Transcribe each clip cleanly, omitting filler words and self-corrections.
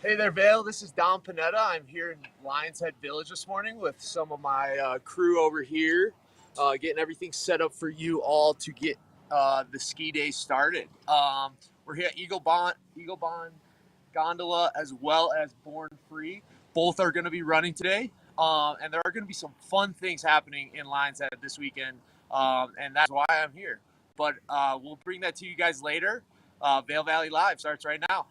Hey there, Vail. This is Dom Panetta. I'm here in Lions Head Village this morning with some of my crew over here, getting everything set up for you all to get the ski day started. We're here at Eagle Bond Gondola as well as Born Free. Both are going to be running today, and there are going to be some fun things happening in Lions Head this weekend, and that's why I'm here. But we'll bring that to you guys later. Vail Valley Live starts right now.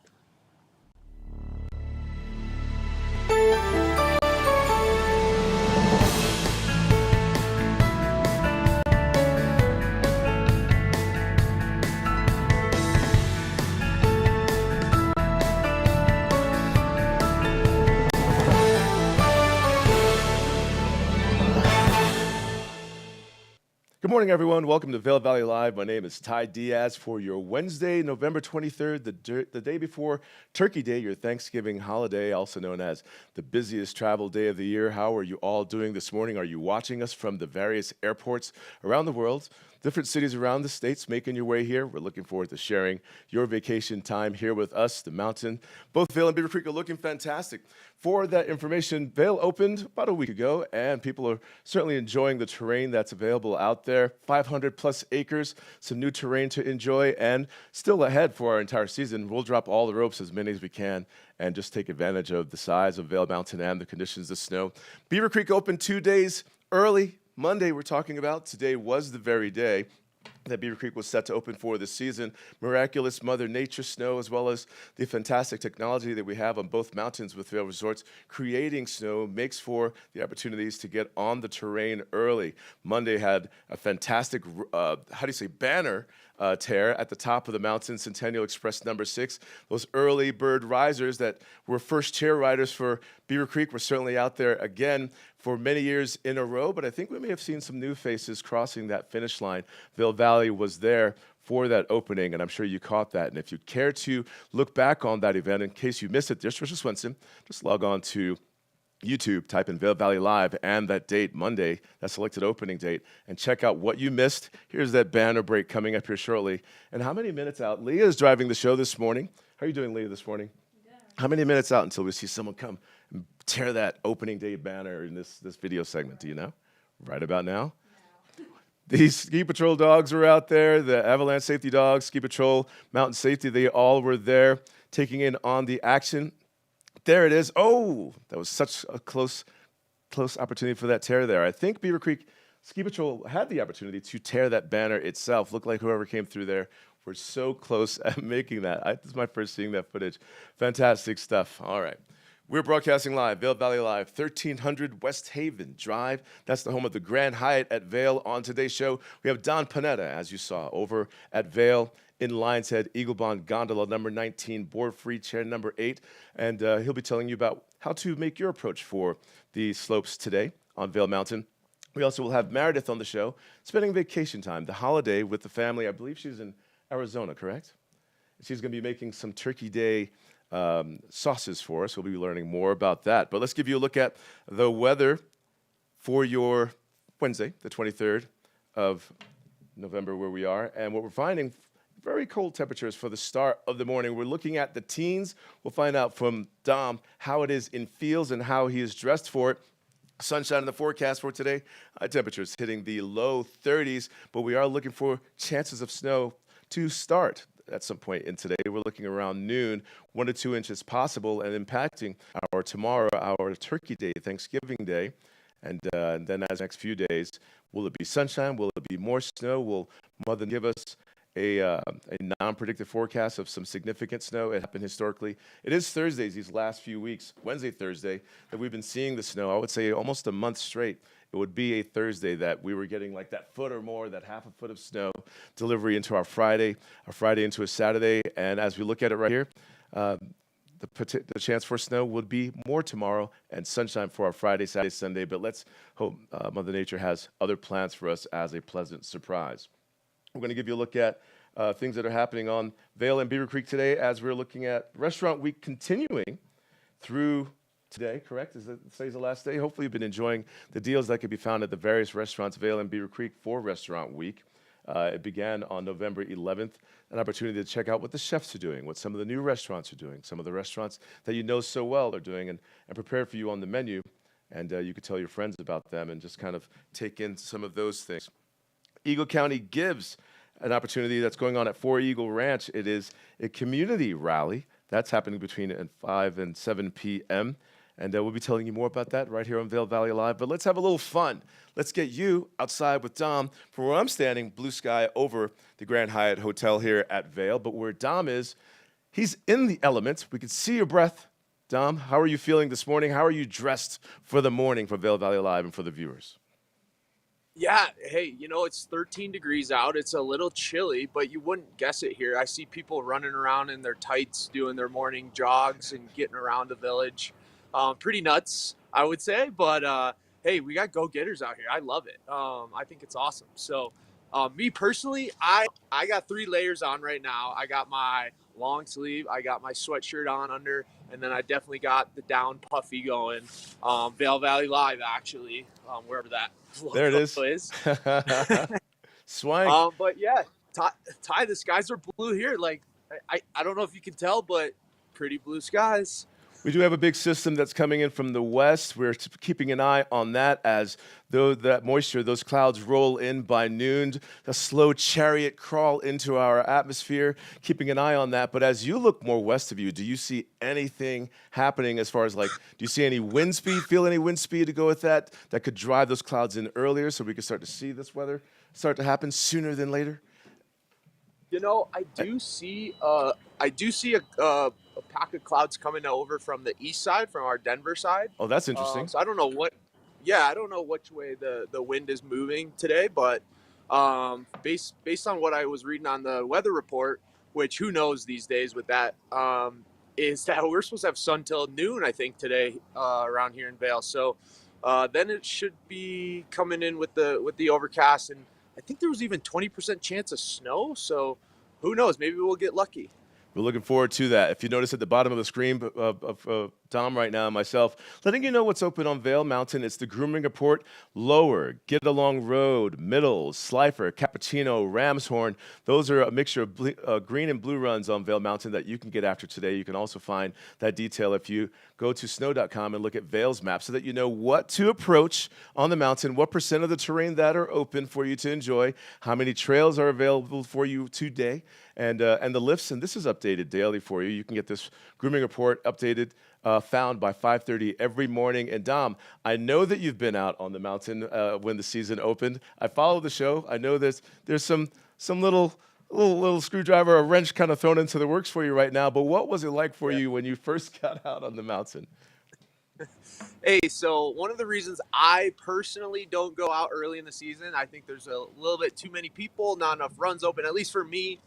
Good morning, everyone. Welcome to Vail Valley Live. My name is Ty Diaz for your Wednesday, November 23rd, the day before Turkey Day, your Thanksgiving holiday, also known as the busiest travel day of the year. How are you all doing this morning? Are you watching us from the various airports around the world? Different cities around the states making your way here. We're looking forward to sharing your vacation time here with us, the mountain. Both Vail and Beaver Creek are looking fantastic. For that information, Vail opened about a week ago, and people are certainly enjoying the terrain that's available out there. 500 plus acres, some new terrain to enjoy, and still ahead for our entire season. We'll drop all the ropes, as many as we can, and just take advantage of the size of Vail Mountain and the conditions of snow. Beaver Creek opened 2 days early. Monday we're talking about. Today was the very day that Beaver Creek was set to open for this season. Miraculous Mother Nature snow, as well as the fantastic technology that we have on both mountains with Vail Resorts. Creating snow makes for the opportunities to get on the terrain early. Monday had a fantastic, banner tear at the top of the mountain, Centennial Express number 6. Those early bird risers that were first chair riders for Beaver Creek were certainly out there again for many years in a row, but I think we may have seen some new faces crossing that finish line. Vail Valley was there for that opening, and I'm sure you caught that. And if you care to look back on that event, in case you missed it, there's Trisha Swenson. Just log on to YouTube, type in Vail Valley Live and that date, Monday, that selected opening date, and check out what you missed. Here's that banner break coming up here shortly. And how many minutes out? Leah is driving the show this morning. How are you doing, Leah, this morning? Yeah. How many minutes out until we see someone come and tear that opening day banner in this video segment? Do you know? Right about now? No. These ski patrol dogs were out there, the avalanche safety dogs, ski patrol, mountain safety, they all were there taking in on the action. There it is. Oh, that was such a close opportunity for that tear there. I think Beaver Creek Ski Patrol had the opportunity to tear that banner itself. Looked like whoever came through there were so close at making that. This is my first seeing that footage. Fantastic stuff. All right. We're broadcasting live, Vail Valley Live, 1300 West Haven Drive. That's the home of the Grand Hyatt at Vail. On today's show, we have Don Panetta, as you saw, over at Vail in Lions Head, Eagle Bond Gondola number 19, board free chair number 8. And he'll be telling you about how to make your approach for the slopes today on Vail Mountain. We also will have Meredith on the show, spending vacation time, the holiday with the family. I believe she's in Arizona, correct? She's going to be making some Turkey Day sauces for us. We'll be learning more about that. But let's give you a look at the weather for your Wednesday, the 23rd of November, where we are. And what we're finding, very cold temperatures for the start of the morning. We're looking at the teens. We'll find out from Dom how it is in fields and how he is dressed for it. Sunshine in the forecast for today. High temperatures hitting the low 30s, but we are looking for chances of snow to start at some point in today. We're looking around noon, 1 to 2 inches possible, and impacting our tomorrow, our Turkey Day, Thanksgiving Day. And then as the next few days, will it be sunshine? Will it be more snow? Will Mother give us a non-predictive forecast of some significant snow? It happened historically. It is Thursdays these last few weeks, Wednesday, Thursday, that we've been seeing the snow. I would say almost a month straight. It would be a Thursday that we were getting like that foot or more, that half a foot of snow delivery into our Friday into a Saturday. And as we look at it right here, the chance for snow would be more tomorrow and sunshine for our Friday, Saturday, Sunday. But let's hope Mother Nature has other plans for us as a pleasant surprise. We're going to give you a look at things that are happening on Vail and Beaver Creek today as we're looking at Restaurant Week continuing through today, correct? Today's the last day? Hopefully you've been enjoying the deals that can be found at the various restaurants, Vail and Beaver Creek, for Restaurant Week. It began on November 11th, an opportunity to check out what the chefs are doing, what some of the new restaurants are doing, some of the restaurants that you know so well are doing, and prepare for you on the menu. And you could tell your friends about them and just kind of take in some of those things. Eagle County gives an opportunity that's going on at Four Eagle Ranch. It is a community rally that's happening between 5 and 7 p.m. And we'll be telling you more about that right here on Vail Valley Live. But let's have a little fun. Let's get you outside with Dom from where I'm standing, blue sky over the Grand Hyatt Hotel here at Vail. But where Dom is, he's in the elements. We can see your breath. Dom, how are you feeling this morning? How are you dressed for the morning for Vail Valley Live and for the viewers? Yeah, hey, it's 13 degrees out. It's a little chilly, but you wouldn't guess it here. I see people running around in their tights, doing their morning jogs and getting around the village. Pretty nuts, I would say. But hey, we got go-getters out here. I love it. I think it's awesome. So, me personally, I got 3 layers on right now. I got my long sleeve, I got my sweatshirt on under, and then I definitely got the down puffy going. Vail Valley Live, actually, wherever that There it logo is. is. Swank. But yeah, Ty, the skies are blue here. Like, I don't know if you can tell, but pretty blue skies. We do have a big system that's coming in from the west. We're keeping an eye on that as though that moisture, those clouds roll in by noon, a slow chariot crawl into our atmosphere, keeping an eye on that. But as you look more west of you, do you see anything happening as far as do you see any wind speed, feel any wind speed to go with that could drive those clouds in earlier so we can start to see this weather start to happen sooner than later? I do see a pack of clouds coming over from the east side, from our Denver side. Oh, that's interesting. So I don't know I don't know which way the wind is moving today, but based on what I was reading on the weather report, which who knows these days with that, is that we're supposed to have sun till noon, I think, today around here in Vail. So then it should be coming in with the overcast, and I think there was even 20% chance of snow. So who knows? Maybe we'll get lucky. We're looking forward to that. If you notice at the bottom of the screen of Tom right now and myself, letting you know what's open on Vail Mountain, it's the Grooming Report, Lower, Get Along Road, Middle, Slifer, Cappuccino, Ramshorn. Those are a mixture of green and blue runs on Vail Mountain that you can get after today. You can also find that detail if you go to snow.com and look at Vail's map so that you know what to approach on the mountain, what percent of the terrain that are open for you to enjoy, how many trails are available for you today, and the lifts. And this is updated daily for you. You can get this Grooming Report updated, found by 5:30 every morning. And Dom, I know that you've been out on the mountain when the season opened. I follow the show. I know there's some little screwdriver or wrench kind of thrown into the works for you right now. But what was it like for you when you first got out on the mountain? Hey, so one of the reasons I personally don't go out early in the season, I think there's a little bit too many people, not enough runs open, at least for me,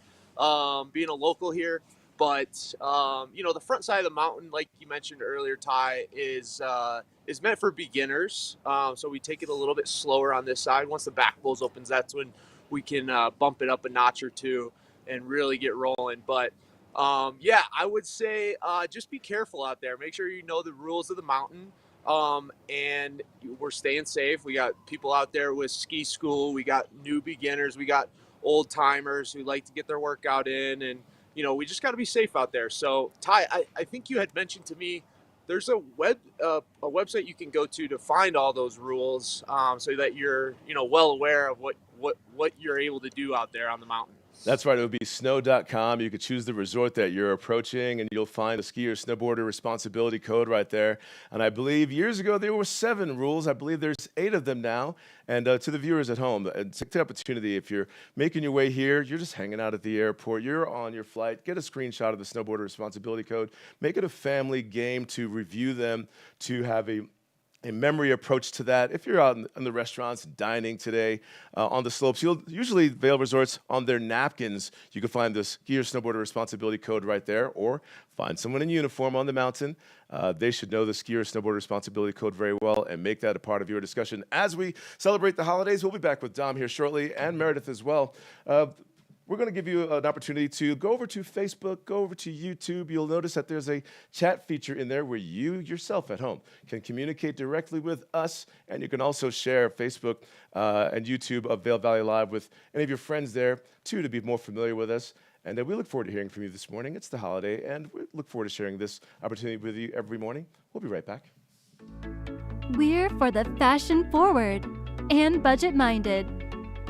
being a local here. But the front side of the mountain, like you mentioned earlier, Ty, is meant for beginners. So we take it a little bit slower on this side. Once the back bowls opens, that's when we can bump it up a notch or two and really get rolling. But yeah, I would say just be careful out there. Make sure you know the rules of the mountain. And we're staying safe. We got people out there with ski school. We got new beginners. We got old timers who like to get their workout in. And, we just got to be safe out there. So, Ty, I think you had mentioned to me there's a website you can go to find all those rules so that you're, well aware of what you're able to do out there on the mountain. That's right. It would be snow.com. You could choose the resort that you're approaching, and you'll find a skier snowboarder responsibility code right there. And I believe years ago there were 7 rules. I believe there's 8 of them now. And to the viewers at home, take the opportunity. If you're making your way here, you're just hanging out at the airport, you're on your flight, get a screenshot of the snowboarder responsibility code. Make it a family game to review them, to have a memory approach to that. If you're out in the restaurants dining today on the slopes, you'll usually Vail Resorts on their napkins, you can find the skier snowboarder responsibility code right there, or find someone in uniform on the mountain. They should know the skier snowboarder responsibility code very well and make that a part of your discussion. As we celebrate the holidays, we'll be back with Dom here shortly and Meredith as well. we're going to give you an opportunity to go over to Facebook, go over to YouTube. You'll notice that there's a chat feature in there where you yourself at home can communicate directly with us, and you can also share Facebook and YouTube of Vail Valley Live with any of your friends there, too, to be more familiar with us. And we look forward to hearing from you this morning. It's the holiday, and we look forward to sharing this opportunity with you every morning. We'll be right back. We're for the fashion forward and budget minded.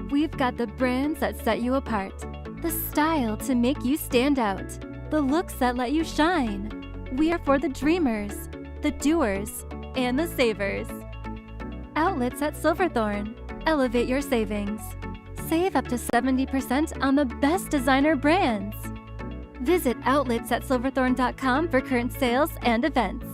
We've got the brands that set you apart, the style to make you stand out, the looks that let you shine. We are for the dreamers, the doers, and the savers. Outlets at Silverthorne. Elevate your savings. Save up to 70% on the best designer brands. Visit outletsatsilverthorne.com for current sales and events.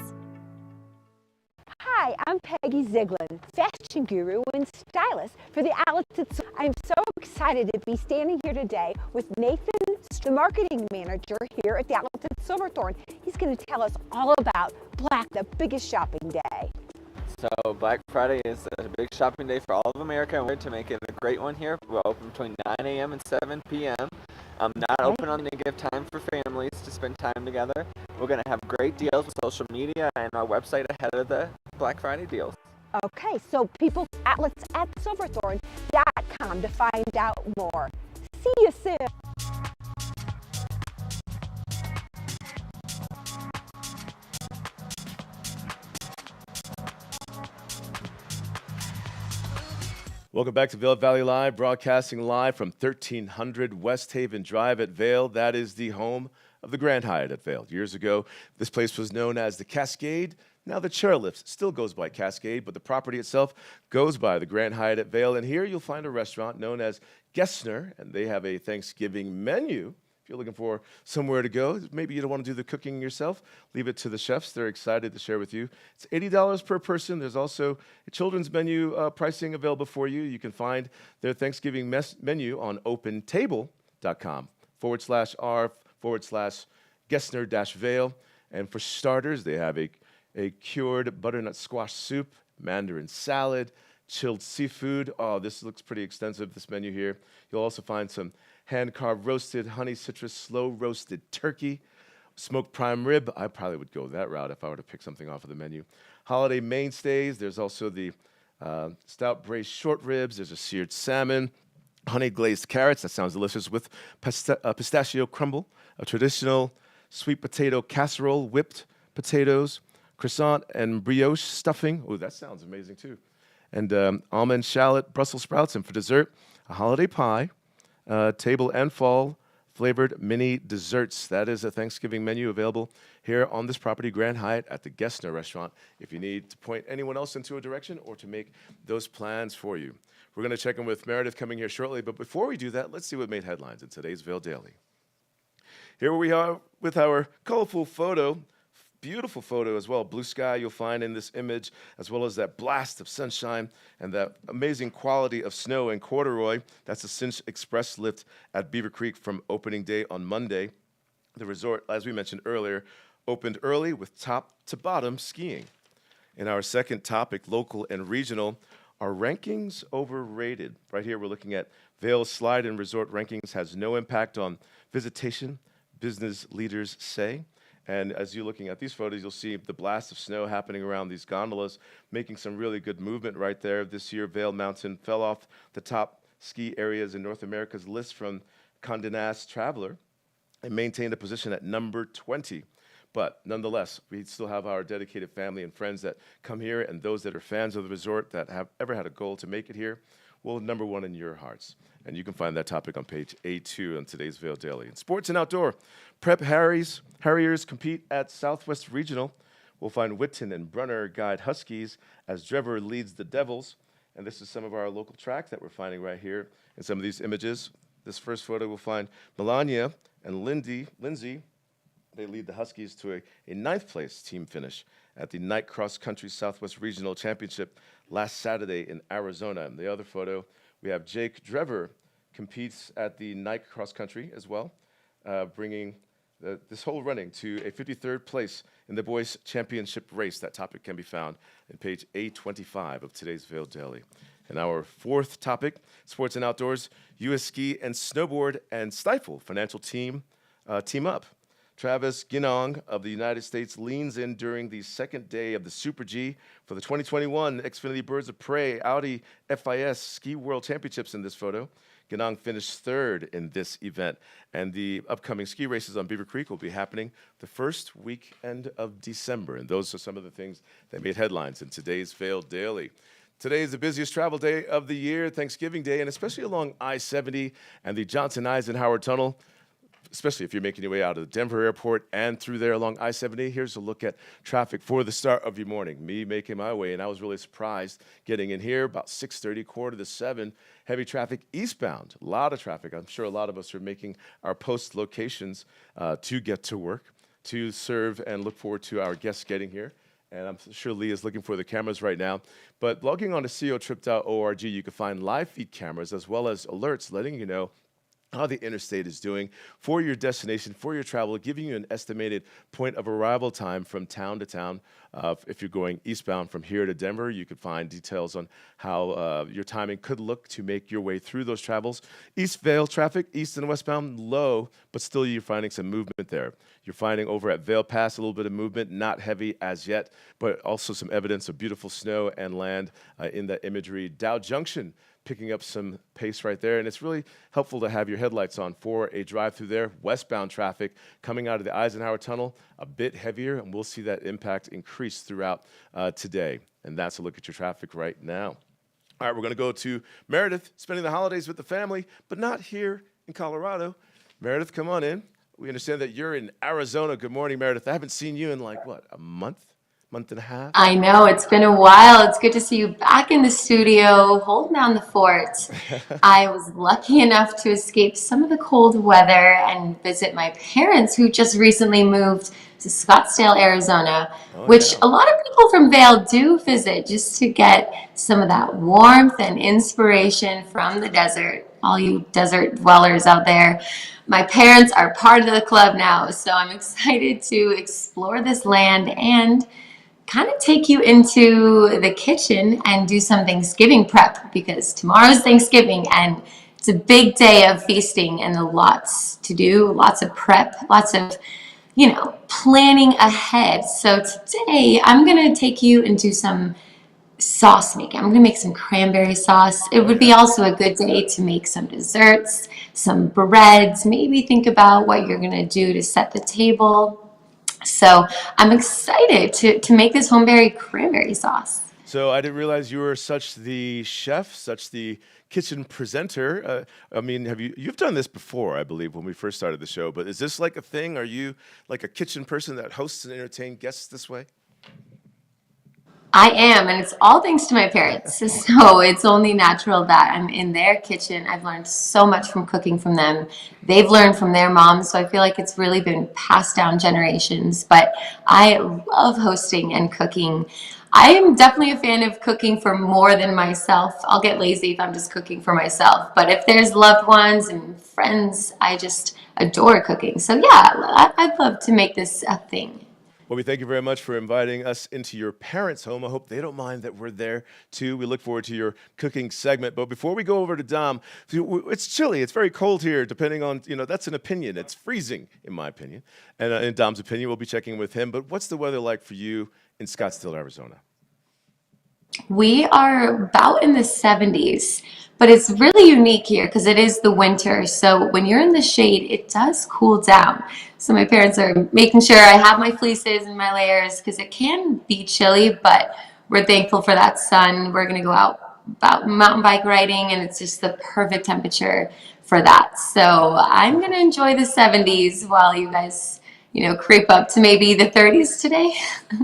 Hi, I'm Peggy Ziegler, fashion guru and stylist for the Outlets at Silverthorne. I'm so excited to be standing here today with Nathan, the marketing manager here at the Outlets at Silverthorne. He's going to tell us all about Black, the biggest shopping day. So Black Friday is a big shopping day for all of America, and we're to make it a great one here. We're open between 9 a.m. and 7 p.m. Not open on negative time for families to spend time together. We're going to have great deals with social media and our website ahead of the Black Friday deals. Okay, so people, outlets at silverthorne.com to find out more. See you soon. Welcome back to Vail Valley Live, broadcasting live from 1300 West Haven Drive at Vail. That is the home of the Grand Hyatt at Vail. Years ago, this place was known as the Cascade. Now the chairlift still goes by Cascade, but the property itself goes by the Grand Hyatt at Vail. And here you'll find a restaurant known as Gessner, and they have a Thanksgiving menu. If you're looking for somewhere to go, maybe you don't want to do the cooking yourself, leave it to the chefs. They're excited to share with you. It's $80 per person. There's also a children's menu pricing available for you. You can find their Thanksgiving menu on opentable.com/r/Gessner-Vail. And for starters, they have a cured butternut squash soup, mandarin salad, chilled seafood. Oh, this looks pretty extensive, this menu here. You'll also find some hand-carved roasted honey citrus slow-roasted turkey, smoked prime rib. I probably would go that route if I were to pick something off of the menu. Holiday mainstays. There's also the stout braised short ribs. There's a seared salmon, honey glazed carrots. That sounds delicious with pistachio crumble, a traditional sweet potato casserole, whipped potatoes, croissant and brioche stuffing. Oh, that sounds amazing too. And almond shallot Brussels sprouts. And for dessert, a holiday pie. Table and fall flavored mini desserts. That is a Thanksgiving menu available here on this property, Grand Hyatt at the Gessner restaurant, if you need to point anyone else into a direction or to make those plans for you. We're going to check in with Meredith coming here shortly, but before we do that, let's see what made headlines in today's Vail Daily. Here we are with our colorful photo. Beautiful photo as well. Blue sky you'll find in this image, as well as that blast of sunshine and that amazing quality of snow in corduroy. That's the Cinch Express lift at Beaver Creek from opening day on Monday. The resort, as we mentioned earlier, opened early with top to bottom skiing. In our second topic, local and regional, are rankings overrated? Right here we're looking at Vail's slide and resort rankings has no impact on visitation, business leaders say. And as you're looking at these photos, you'll see the blast of snow happening around these gondolas, making some really good movement right there. This year, Vail Mountain fell off the top ski areas in North America's list from Condé Nast Traveler and maintained a position at number 20. But nonetheless, we still have our dedicated family and friends that come here, and those that are fans of the resort that have ever had a goal to make it here, well, number one in your hearts. And you can find that topic on page A2 on today's Vail Daily. In sports and outdoor, Prep Harriers compete at Southwest Regional. We'll find Whitton and Brunner guide Huskies as Drever leads the Devils. And this is some of our local track that we're finding right here in some of these images. This first photo, we'll find Melania and Lindsay. They lead the Huskies to a ninth place team finish at the Night Cross Country Southwest Regional Championship last Saturday in Arizona. And the other photo, we have Jake Drever competes at the Night Cross Country as well, bringing this whole running to a 53rd place in the boys' championship race. That topic can be found in page A25 of today's Vail Daily. And our fourth topic, sports and outdoors, U.S. Ski and Snowboard and Stifle financial team up. Travis Ginong of the United States leans in during the second day of the Super G for the 2021 Xfinity Birds of Prey Audi FIS Ski World Championships in this photo. Ginong finished third in this event, and the upcoming ski races on Beaver Creek will be happening the first weekend of December, and those are some of the things that made headlines in today's Vail Daily. Today is the busiest travel day of the year, Thanksgiving Day, and especially along I-70 and the Johnson-Eisenhower Tunnel, especially if you're making your way out of the Denver airport and through there along I-70. Here's a look at traffic for the start of your morning. Me making my way, and I was really surprised getting in here about 6:30, 6:45. Heavy traffic eastbound, a lot of traffic. I'm sure a lot of us are making our post locations to get to work, to serve and look forward to our guests getting here. And I'm sure Lee is looking for the cameras right now. But logging on to cotrip.org, you can find live feed cameras as well as alerts letting you know how the interstate is doing for your destination, for your travel, giving you an estimated point of arrival time from town to town. If you're going eastbound from here to Denver, you can find details on how your timing could look to make your way through those travels. East Vail traffic, east and westbound, low, but still you're finding some movement there. You're finding over at Vail Pass a little bit of movement, not heavy as yet, but also some evidence of beautiful snow and land in that imagery. Dow Junction, picking up some pace right there, and it's really helpful to have your headlights on for a drive through there. Westbound traffic coming out of the Eisenhower Tunnel, a bit heavier, and we'll see that impact increase throughout today. And that's a look at your traffic right now. All right, we're going to go to Meredith, spending the holidays with the family, but not here in Colorado. Meredith, come on in. We understand that you're in Arizona. Good morning, Meredith. I haven't seen you in like, what, a month and a half? I know, it's been a while. It's good to see you back in the studio, holding down the fort. I was lucky enough to escape some of the cold weather and visit my parents, who just recently moved to Scottsdale, Arizona, which a lot of people from Vail do visit just to get some of that warmth and inspiration from the desert. All you desert dwellers out there. My parents are part of the club now, so I'm excited to explore this land and kind of take you into the kitchen and do some Thanksgiving prep, because tomorrow's Thanksgiving and it's a big day of feasting and lots to do, lots of prep, lots of, planning ahead. So today I'm going to take you into some sauce making. I'm going to make some cranberry sauce. It would be also a good day to make some desserts, some breads, maybe think about what you're going to do to set the table. So I'm excited to make this homeberry cranberry sauce. So I didn't realize you were such the chef, such the kitchen presenter. I mean, you've done this before, I believe, when we first started the show, but is this like a thing? Are you like a kitchen person that hosts and entertains guests this way? I am, and it's all thanks to my parents. So it's only natural that I'm in their kitchen. I've learned so much from cooking from them. They've learned from their moms, so I feel like it's really been passed down generations. But I love hosting and cooking. I am definitely a fan of cooking for more than myself. I'll get lazy if I'm just cooking for myself. But if there's loved ones and friends, I just adore cooking. So yeah, I'd love to make this a thing. Well, we thank you very much for inviting us into your parents' home. I hope they don't mind that we're there, too. We look forward to your cooking segment. But before we go over to Dom, it's chilly. It's very cold here, depending on, that's an opinion. It's freezing, in my opinion. And in Dom's opinion, we'll be checking with him. But what's the weather like for you in Scottsdale, Arizona? We are about in the 70s, but it's really unique here because it is the winter. So when you're in the shade, it does cool down. So my parents are making sure I have my fleeces and my layers because it can be chilly, but we're thankful for that sun. We're going to go out about mountain bike riding, and it's just the perfect temperature for that. So I'm going to enjoy the 70s while you guys creep up to maybe the 30s today.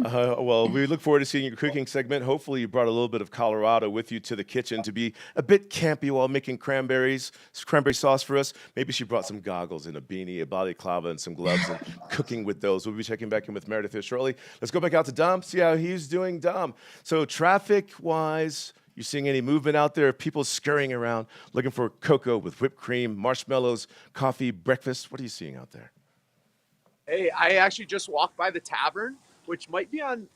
Well, we look forward to seeing your cooking segment. Hopefully you brought a little bit of Colorado with you to the kitchen to be a bit campy while making cranberry sauce for us. Maybe she brought some goggles and a beanie, a balaclava, and some gloves and cooking with those. We'll be checking back in with Meredith here shortly. Let's go back out to Dom, see how he's doing. Dom, so traffic-wise, you seeing any movement out there? People scurrying around looking for cocoa with whipped cream, marshmallows, coffee, breakfast? What are you seeing out there? Hey, I actually just walked by the tavern, which might be on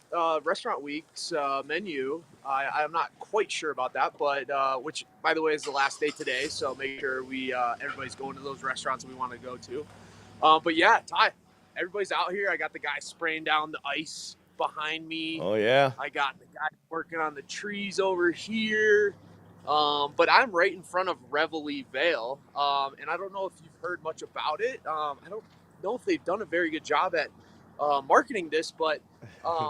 Restaurant Week's menu. I'm not quite sure about that, but which, by the way, is the last day today. So make sure we everybody's going to those restaurants we want to go to. But yeah, Ty, everybody's out here. I got the guy spraying down the ice behind me. Oh yeah. I got the guy working on the trees over here. But I'm right in front of Reveille Vail, and I don't know if you've heard much about it. I don't know if they've done a very good job at marketing this, but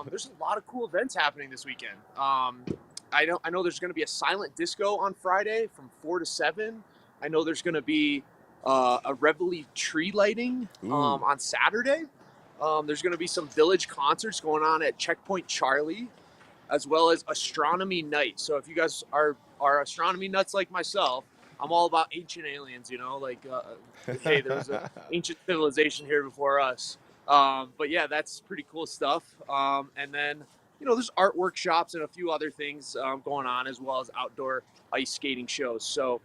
there's a lot of cool events happening this weekend. I know there's going to be a silent disco on Friday from 4 to 7. I know there's going to be a Reveille tree lighting on Saturday. There's going to be some village concerts going on at Checkpoint Charlie, as well as astronomy night. So if you guys are astronomy nuts like myself, I'm all about ancient aliens, like, hey, there was an ancient civilization here before us. But yeah, that's pretty cool stuff. And then, there's art workshops and a few other things going on, as well as outdoor ice skating shows. So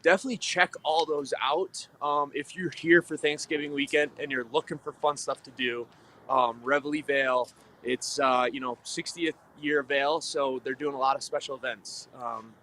definitely check all those out. If you're here for Thanksgiving weekend and you're looking for fun stuff to do, Reveille Vail, it's 60th year of Vail, so they're doing a lot of special events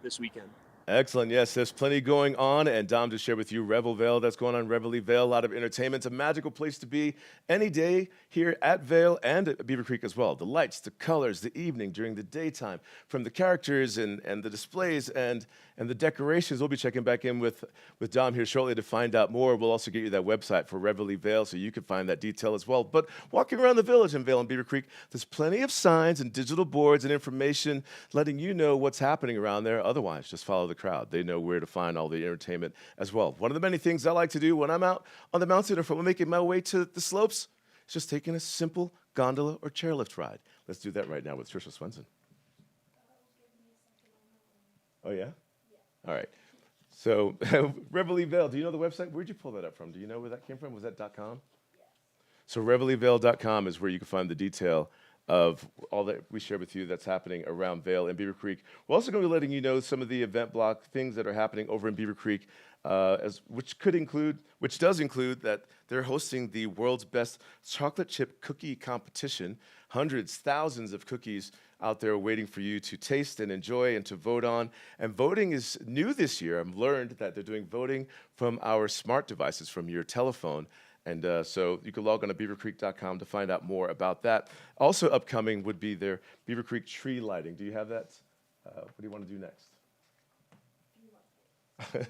this weekend. Excellent. Yes, there's plenty going on, and Dom just shared with you Revel Vail. That's going on Reveille Vail. A lot of entertainment. It's a magical place to be any day here at Vail and at Beaver Creek as well. The lights, the colors, the evening, during the daytime, from the characters and the displays and the decorations. We'll be checking back in with Dom here shortly to find out more. We'll also get you that website for Reveille Vail so you can find that detail as well. But walking around the village in Vail and Beaver Creek, there's plenty of signs and digital boards and information letting you know what's happening around there. Otherwise, just follow the crowd. They know where to find all the entertainment as well. One of the many things I like to do when I'm out on the mountain or from making my way to the slopes is just taking a simple gondola or chairlift ride. Let's do that right now with Trisha Swenson. Oh, yeah? All right. So, Reveille Vail, do you know the website? Where'd you pull that up from? Do you know where that came from? Was that .com? Yes. So, reveillevail.com is where you can find the detail of all that we share with you that's happening around Vail and Beaver Creek. We're also going to be letting you know some of the event block things that are happening over in Beaver Creek, which does include that they're hosting the world's best chocolate chip cookie competition. Hundreds, thousands of cookies out there waiting for you to taste and enjoy and to vote on. And voting is new this year. I've learned that they're doing voting from our smart devices, from your telephone. And so you can log on to beavercreek.com to find out more about that. Also upcoming would be their Beaver Creek tree lighting. Do you have that? What do you want to do next?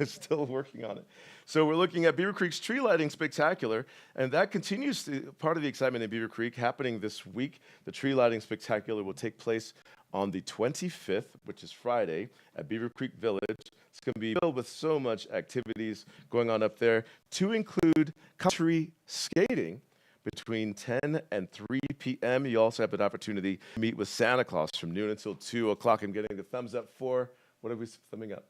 Still working on it. So we're looking at Beaver Creek's tree lighting spectacular, and that continues to part of the excitement in Beaver Creek happening this week. The tree lighting spectacular will take place on the 25th, which is Friday, at Beaver Creek Village. It's going to be filled with so much activities going on up there, to include country skating between 10 and 3 p.m. You also have an opportunity to meet with Santa Claus from noon until 2 o'clock. I'm getting the thumbs up for, what are we thumbing up?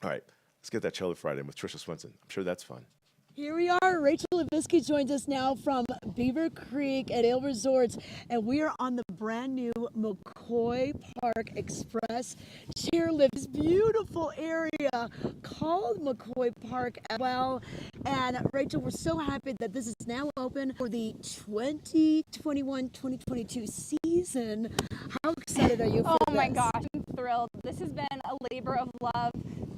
All right, let's get that Chairlift Friday with Trisha Swenson. I'm sure that's fun. Here we are. Rachel Levinsky joins us now from Beaver Creek at Ale Resorts, and we are on the brand new McCoy Park Express chairlift. This beautiful area called McCoy Park as well. And Rachel, we're so happy that this is now open for the 2021-2022 season. How excited are you for this? Oh my gosh, I'm thrilled. This has been a labor of love.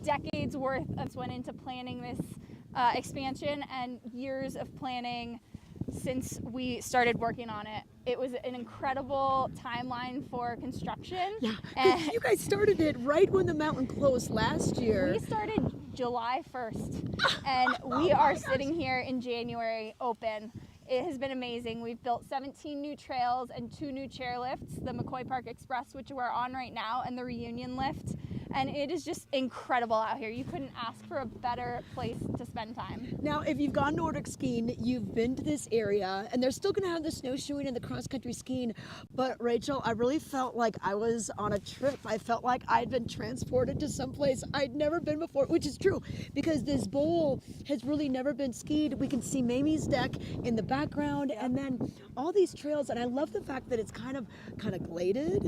Decades worth of went into planning this expansion and years of planning since we started working on it. It was an incredible timeline for construction. Yeah, and you guys started it right when the mountain closed last year. We started July 1st, and we are sitting here in January open. It has been amazing. We've built 17 new trails and 2 new chairlifts, the McCoy Park Express, which we're on right now, and the Reunion Lift. And it is just incredible out here. You couldn't ask for a better place to spend time. Now, if you've gone Nordic skiing, you've been to this area, and they're still going to have the snowshoeing and the cross-country skiing. But Rachel, I really felt like I was on a trip. I felt like I'd been transported to someplace I'd never been before, which is true, because this bowl has really never been skied. We can see Mamie's deck in the background, and then all these trails. And I love the fact that it's kind of gladed.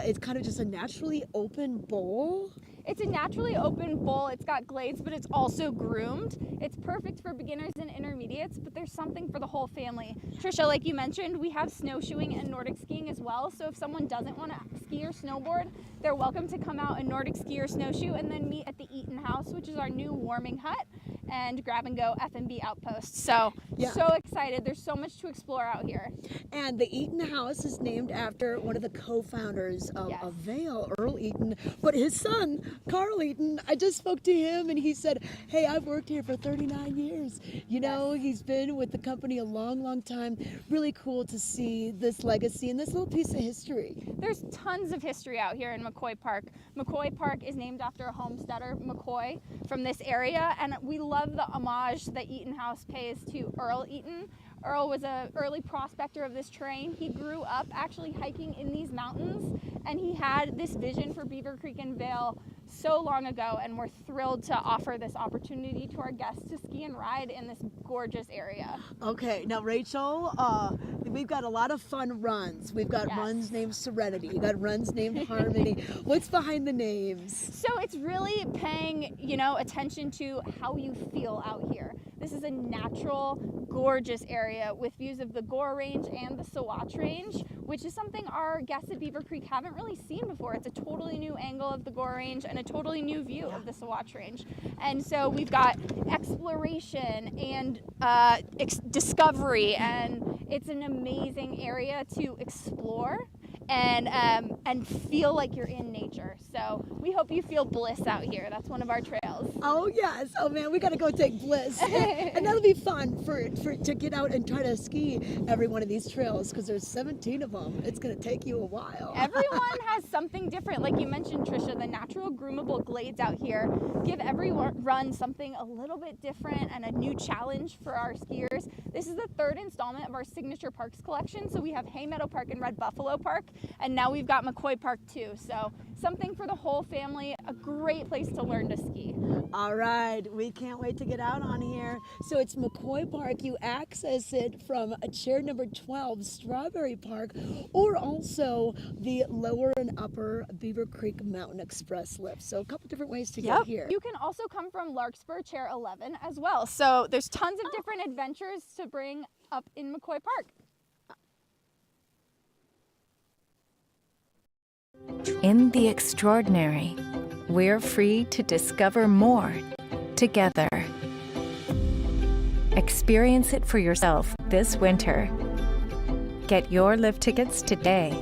It's kind of just a naturally open bowl. It's a naturally open bowl. It's got glades, but it's also groomed. It's perfect for beginners and intermediates, but there's something for the whole family. Trisha, like you mentioned, we have snowshoeing and Nordic skiing as well. So if someone doesn't want to ski or snowboard, they're welcome to come out and Nordic ski or snowshoe and then meet at the Eaton House, which is our new warming hut and grab and go F&B outpost. So, so excited. There's so much to explore out here. And the Eaton House is named after one of the co-founders of Vail, Earl Eaton. But his son, Carl Eaton, I just spoke to him and he said, hey, I've worked here for 39 years. You know, he's been with the company a long, long time. Really cool to see this legacy and this little piece of history. There's tons of history out here in McCoy Park. McCoy Park is named after a homesteader, McCoy, from this area, and we love the homage that Eaton House pays to Earl Eaton. Earl was an early prospector of this terrain. He grew up actually hiking in these mountains, and he had this vision for Beaver Creek and Vail so long ago, and we're thrilled to offer this opportunity to our guests to ski and ride in this gorgeous area. Okay, now Rachel, we've got a lot of fun runs. We've got runs named Serenity. We've got runs named Harmony. What's behind the names? So it's really paying, attention to how you feel out here. This is a natural, gorgeous area with views of the Gore Range and the Sawatch Range, which is something our guests at Beaver Creek haven't really seen before. It's a totally new angle of the Gore Range and a totally new view of the Sawatch Range. And so we've got exploration and discovery, and it's an amazing area to explore and feel like you're in nature. So we hope you feel bliss out here. That's one of our trails. Oh yes. Oh man, we got to go take bliss, and that'll be fun for to get out and try to ski every one of these trails because there's 17 of them. It's gonna take you a while. Everyone has something different, like you mentioned, Trisha. The natural groomable glades out here give every run something a little bit different and a new challenge for our skiers. This is the third installment of our signature parks collection. So we have Hay Meadow Park and Red Buffalo Park, and now we've got McCoy Park too. So something for the whole family, a great place to learn to ski. All right, we can't wait to get out on here. So it's McCoy Park. You access it from chair number 12, Strawberry Park, or also the lower and upper Beaver Creek Mountain Express lift. So a couple different ways to get here. You can also come from Larkspur chair 11 as well. So there's tons of different adventures to bring up in McCoy Park. In the extraordinary, we're free to discover more together. Experience it for yourself this winter. Get your lift tickets today.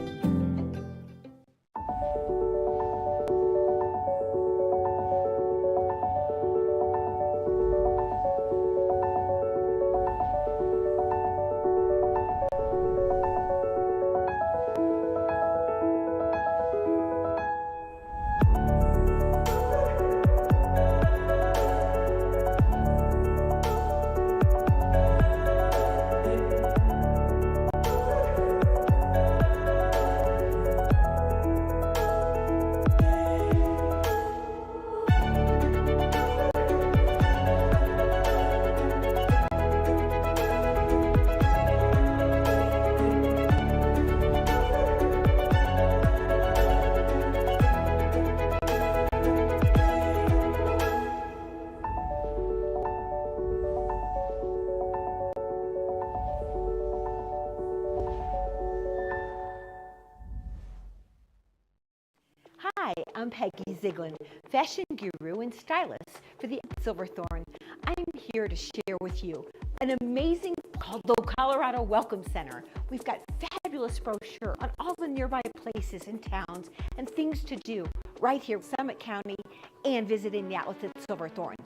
Hi, I'm Peggy Ziegler, fashion guru and stylist for the Silverthorne. I'm here to share with you an amazing called the Colorado Welcome Center. We've got fabulous brochure on all the nearby places and towns and things to do right here in Summit County and visiting the outlets at Silverthorne.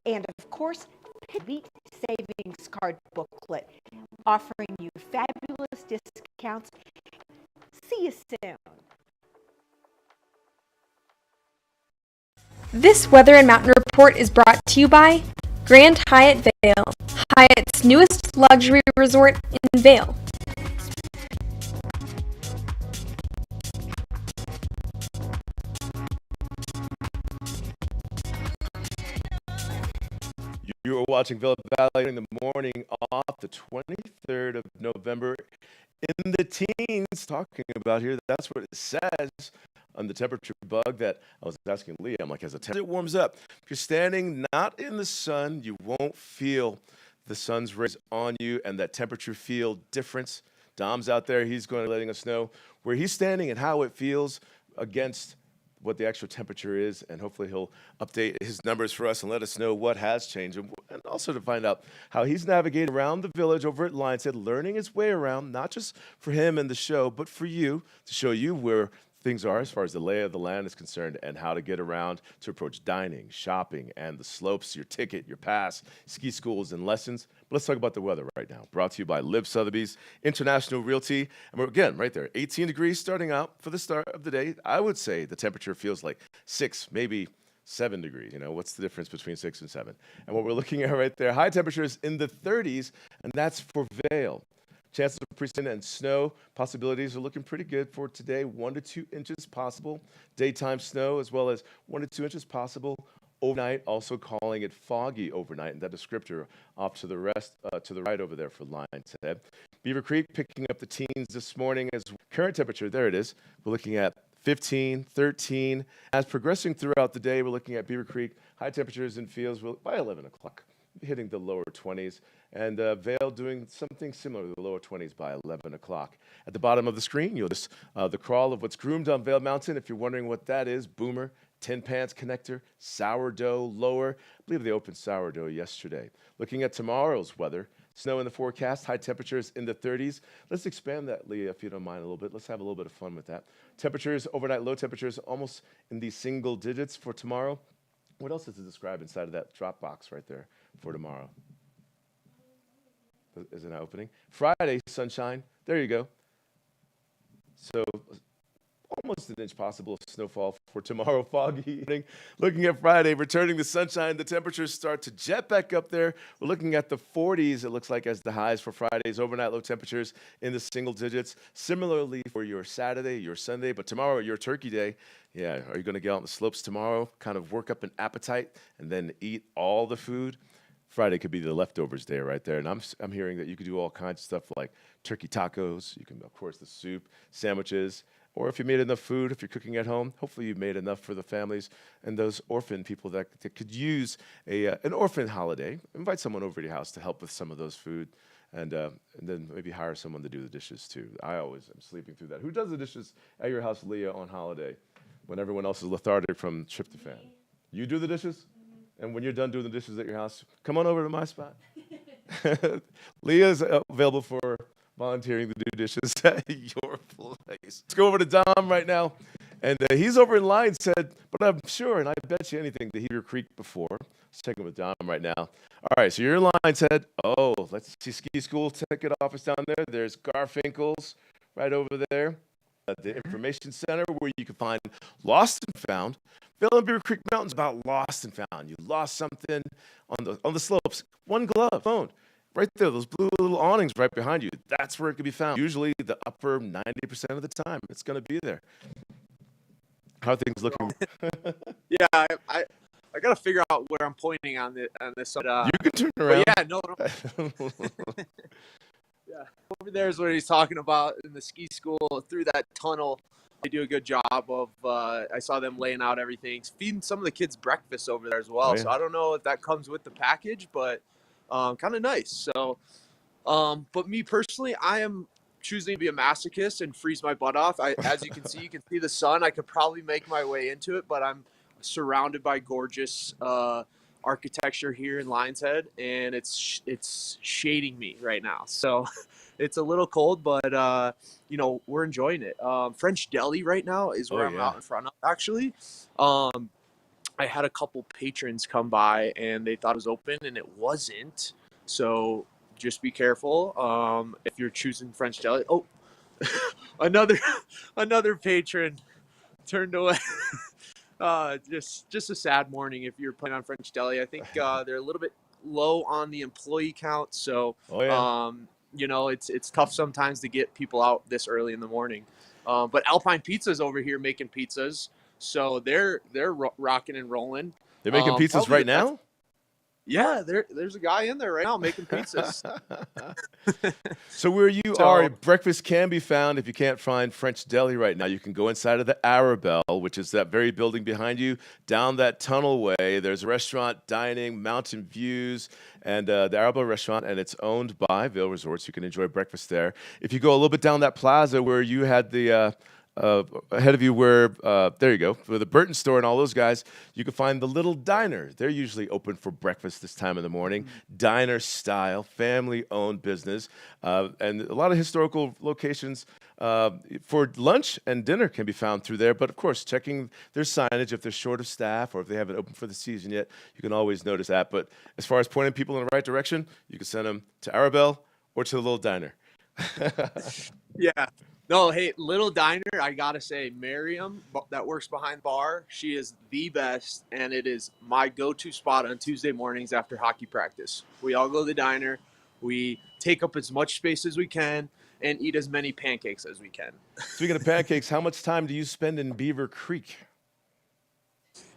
And of course, Elite Savings Card booklet offering you fabulous discounts. See you soon. This Weather and Mountain Report is brought to you by Grand Hyatt Vail, Hyatt's newest luxury resort in Vail. You are watching Vail Valley in the morning off the 23rd of November in the teens. Talking about here, that's what it says on the temperature bug that I was asking Leah. I'm like, as it warms up, if you're standing not in the sun, you won't feel the sun's rays on you and that temperature feel difference. Dom's out there. He's going to letting us know where he's standing and how it feels against what the actual temperature is, and hopefully he'll update his numbers for us and let us know what has changed, and also to find out how he's navigating around the village over at Lions Head, learning his way around, not just for him and the show, but for you, to show you where things are as far as the lay of the land is concerned and how to get around to approach dining, shopping, and the slopes, your ticket, your pass, ski schools, and lessons. But let's talk about the weather right now. Brought to you by Liv Sotheby's International Realty. And we're, again, right there, 18 degrees starting out for the start of the day. I would say the temperature feels like 6, maybe 7 degrees. You know, what's the difference between 6 and 7? And what we're looking at right there, high temperatures in the 30s, and that's for Vail. Chances of precipitation and snow possibilities are looking pretty good for today. 1 to 2 inches possible. Daytime snow as well as 1 to 2 inches possible. Overnight, also calling it foggy overnight, and that descriptor off to the right over there for Lions Head. Beaver Creek picking up the teens this morning as current temperature. There it is. We're looking at 15, 13. As progressing throughout the day, we're looking at Beaver Creek high temperatures and feels by 11 o'clock, hitting the lower 20s. And Vail doing something similar to the lower 20s by 11 o'clock. At the bottom of the screen, you'll just the crawl of what's groomed on Vail Mountain. If you're wondering what that is, boomer, tin pans connector, sourdough lower. I believe they opened sourdough yesterday. Looking at tomorrow's weather, snow in the forecast, high temperatures in the 30s. Let's expand that, Leah, if you don't mind a little bit. Let's have a little bit of fun with that. Temperatures, overnight low temperatures, almost in the single digits for tomorrow. What else is to describe inside of that drop box right there for tomorrow? Is it not opening? Friday, sunshine. There you go. So almost an inch possible of snowfall for tomorrow, foggy evening. Looking at Friday, returning the sunshine, the temperatures start to jet back up there. We're looking at the 40s, it looks like, as the highs for Friday's overnight low temperatures in the single digits. Similarly for your Saturday, your Sunday, but tomorrow, your Turkey Day. Yeah, are you going to get out on the slopes tomorrow, kind of work up an appetite, and then eat all the food? Friday could be the leftovers day right there. And I'm hearing that you could do all kinds of stuff like turkey tacos. You can, of course, the soup, sandwiches, or if you made enough food, if you're cooking at home, hopefully you've made enough for the families and those orphan people that could use an orphan holiday. Invite someone over to your house to help with some of those food, and then maybe hire someone to do the dishes too. I always am sleeping through that. Who does the dishes at your house, Leah, on holiday when everyone else is lethargic from tryptophan? You do the dishes? And when you're done doing the dishes at your house, come on over to my spot. Leah's available for volunteering to do dishes at your place. Let's go over to Dom right now. And he's over in Lions Head, but I'm sure, and I bet you anything, to Beaver Creek before. Let's check in with Dom right now. All right, so you're in Lions Head. Oh, let's see, ski school ticket office down there. There's Garfinkel's right over there. The information center where you can find lost and found. Vail and Beaver Creek Mountains about lost and found. You lost something on the slopes. One glove, phone, right there. Those blue little awnings right behind you. That's where it can be found. Usually the upper 90% of the time, it's going to be there. How are things looking? Yeah, I got to figure out where I'm pointing on this. You can turn around. Yeah, no. Yeah, over there is what he's talking about in the ski school. Through that tunnel, they do a good job of, I saw them laying out everything, feeding some of the kids breakfast over there as well. Oh, yeah. So I don't know if that comes with the package, but kind of nice. So, but me personally, I am choosing to be a masochist and freeze my butt off. As you can see the sun. I could probably make my way into it, but I'm surrounded by gorgeous architecture here in Lions Head, and it's shading me right now. So it's a little cold, but we're enjoying it. French Deli right now is where I'm out in front of, actually. I had a couple patrons come by and they thought it was open and it wasn't. So just be careful if you're choosing French Deli. Oh, another patron turned away. Just a sad morning if you're playing on French Deli. I think they're a little bit low on the employee count, so it's tough sometimes to get people out this early in the morning. But Alpine Pizza's over here making pizzas, so they're rocking and rolling. They're making pizzas right now? Yeah, there's a guy in there right now making pizzas. So where you are, So breakfast can be found. If you can't find French Deli right now, you can go inside of the Arabelle, which is that very building behind you. Down that tunnel way, there's restaurant, dining, mountain views, and the Arabelle restaurant, and it's owned by Vail Resorts. You can enjoy breakfast there. If you go a little bit down that plaza where you had the ahead of you where, there you go, for the Burton store and all those guys, you can find the Little Diner. They're usually open for breakfast this time of the morning. Diner style, family-owned business. And a lot of historical locations for lunch and dinner can be found through there. But, of course, checking their signage if they're short of staff or if they haven't opened for the season yet, you can always notice that. But as far as pointing people in the right direction, you can send them to Arabelle or to the Little Diner. yeah. No, hey, Little Diner, I gotta say, Miriam, that works behind bar, she is the best, and it is my go-to spot on Tuesday mornings after hockey practice. We all go to the diner, we take up as much space as we can, and eat as many pancakes as we can. Speaking of pancakes, how much time do you spend in Beaver Creek?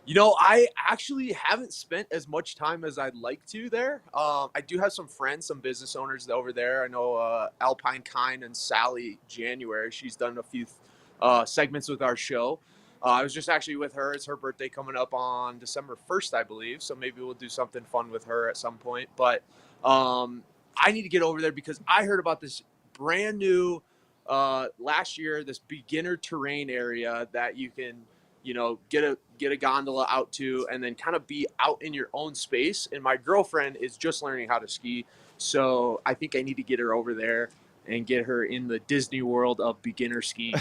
You know, I actually haven't spent as much time as I'd like to there. I do have some friends, some business owners over there. I know Alpine Kind and Sally January. She's done a few segments with our show. I was just actually with her. It's her birthday coming up on December 1st, I believe. So maybe we'll do something fun with her at some point. But I need to get over there because I heard about this brand new last year, this beginner terrain area that you can get a gondola out to and then kind of be out in your own space. And my girlfriend is just learning how to ski. So I think I need to get her over there and get her in the Disney world of beginner skiing.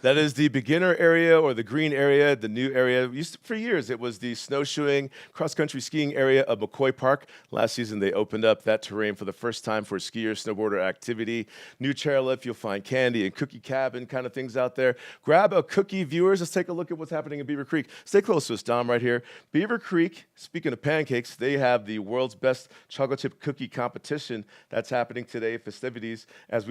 That is the beginner area or the green area, the new area. For years, it was the snowshoeing, cross-country skiing area of McCoy Park. Last season, they opened up that terrain for the first time for skier, snowboarder activity. New chairlift, you'll find candy and cookie cabin kind of things out there. Grab a cookie, viewers. Let's take a look at what's happening in Beaver Creek. Stay close to us, Dom, right here. Beaver Creek, speaking of pancakes, they have the world's best chocolate chip cookie competition that's happening today, festivities, as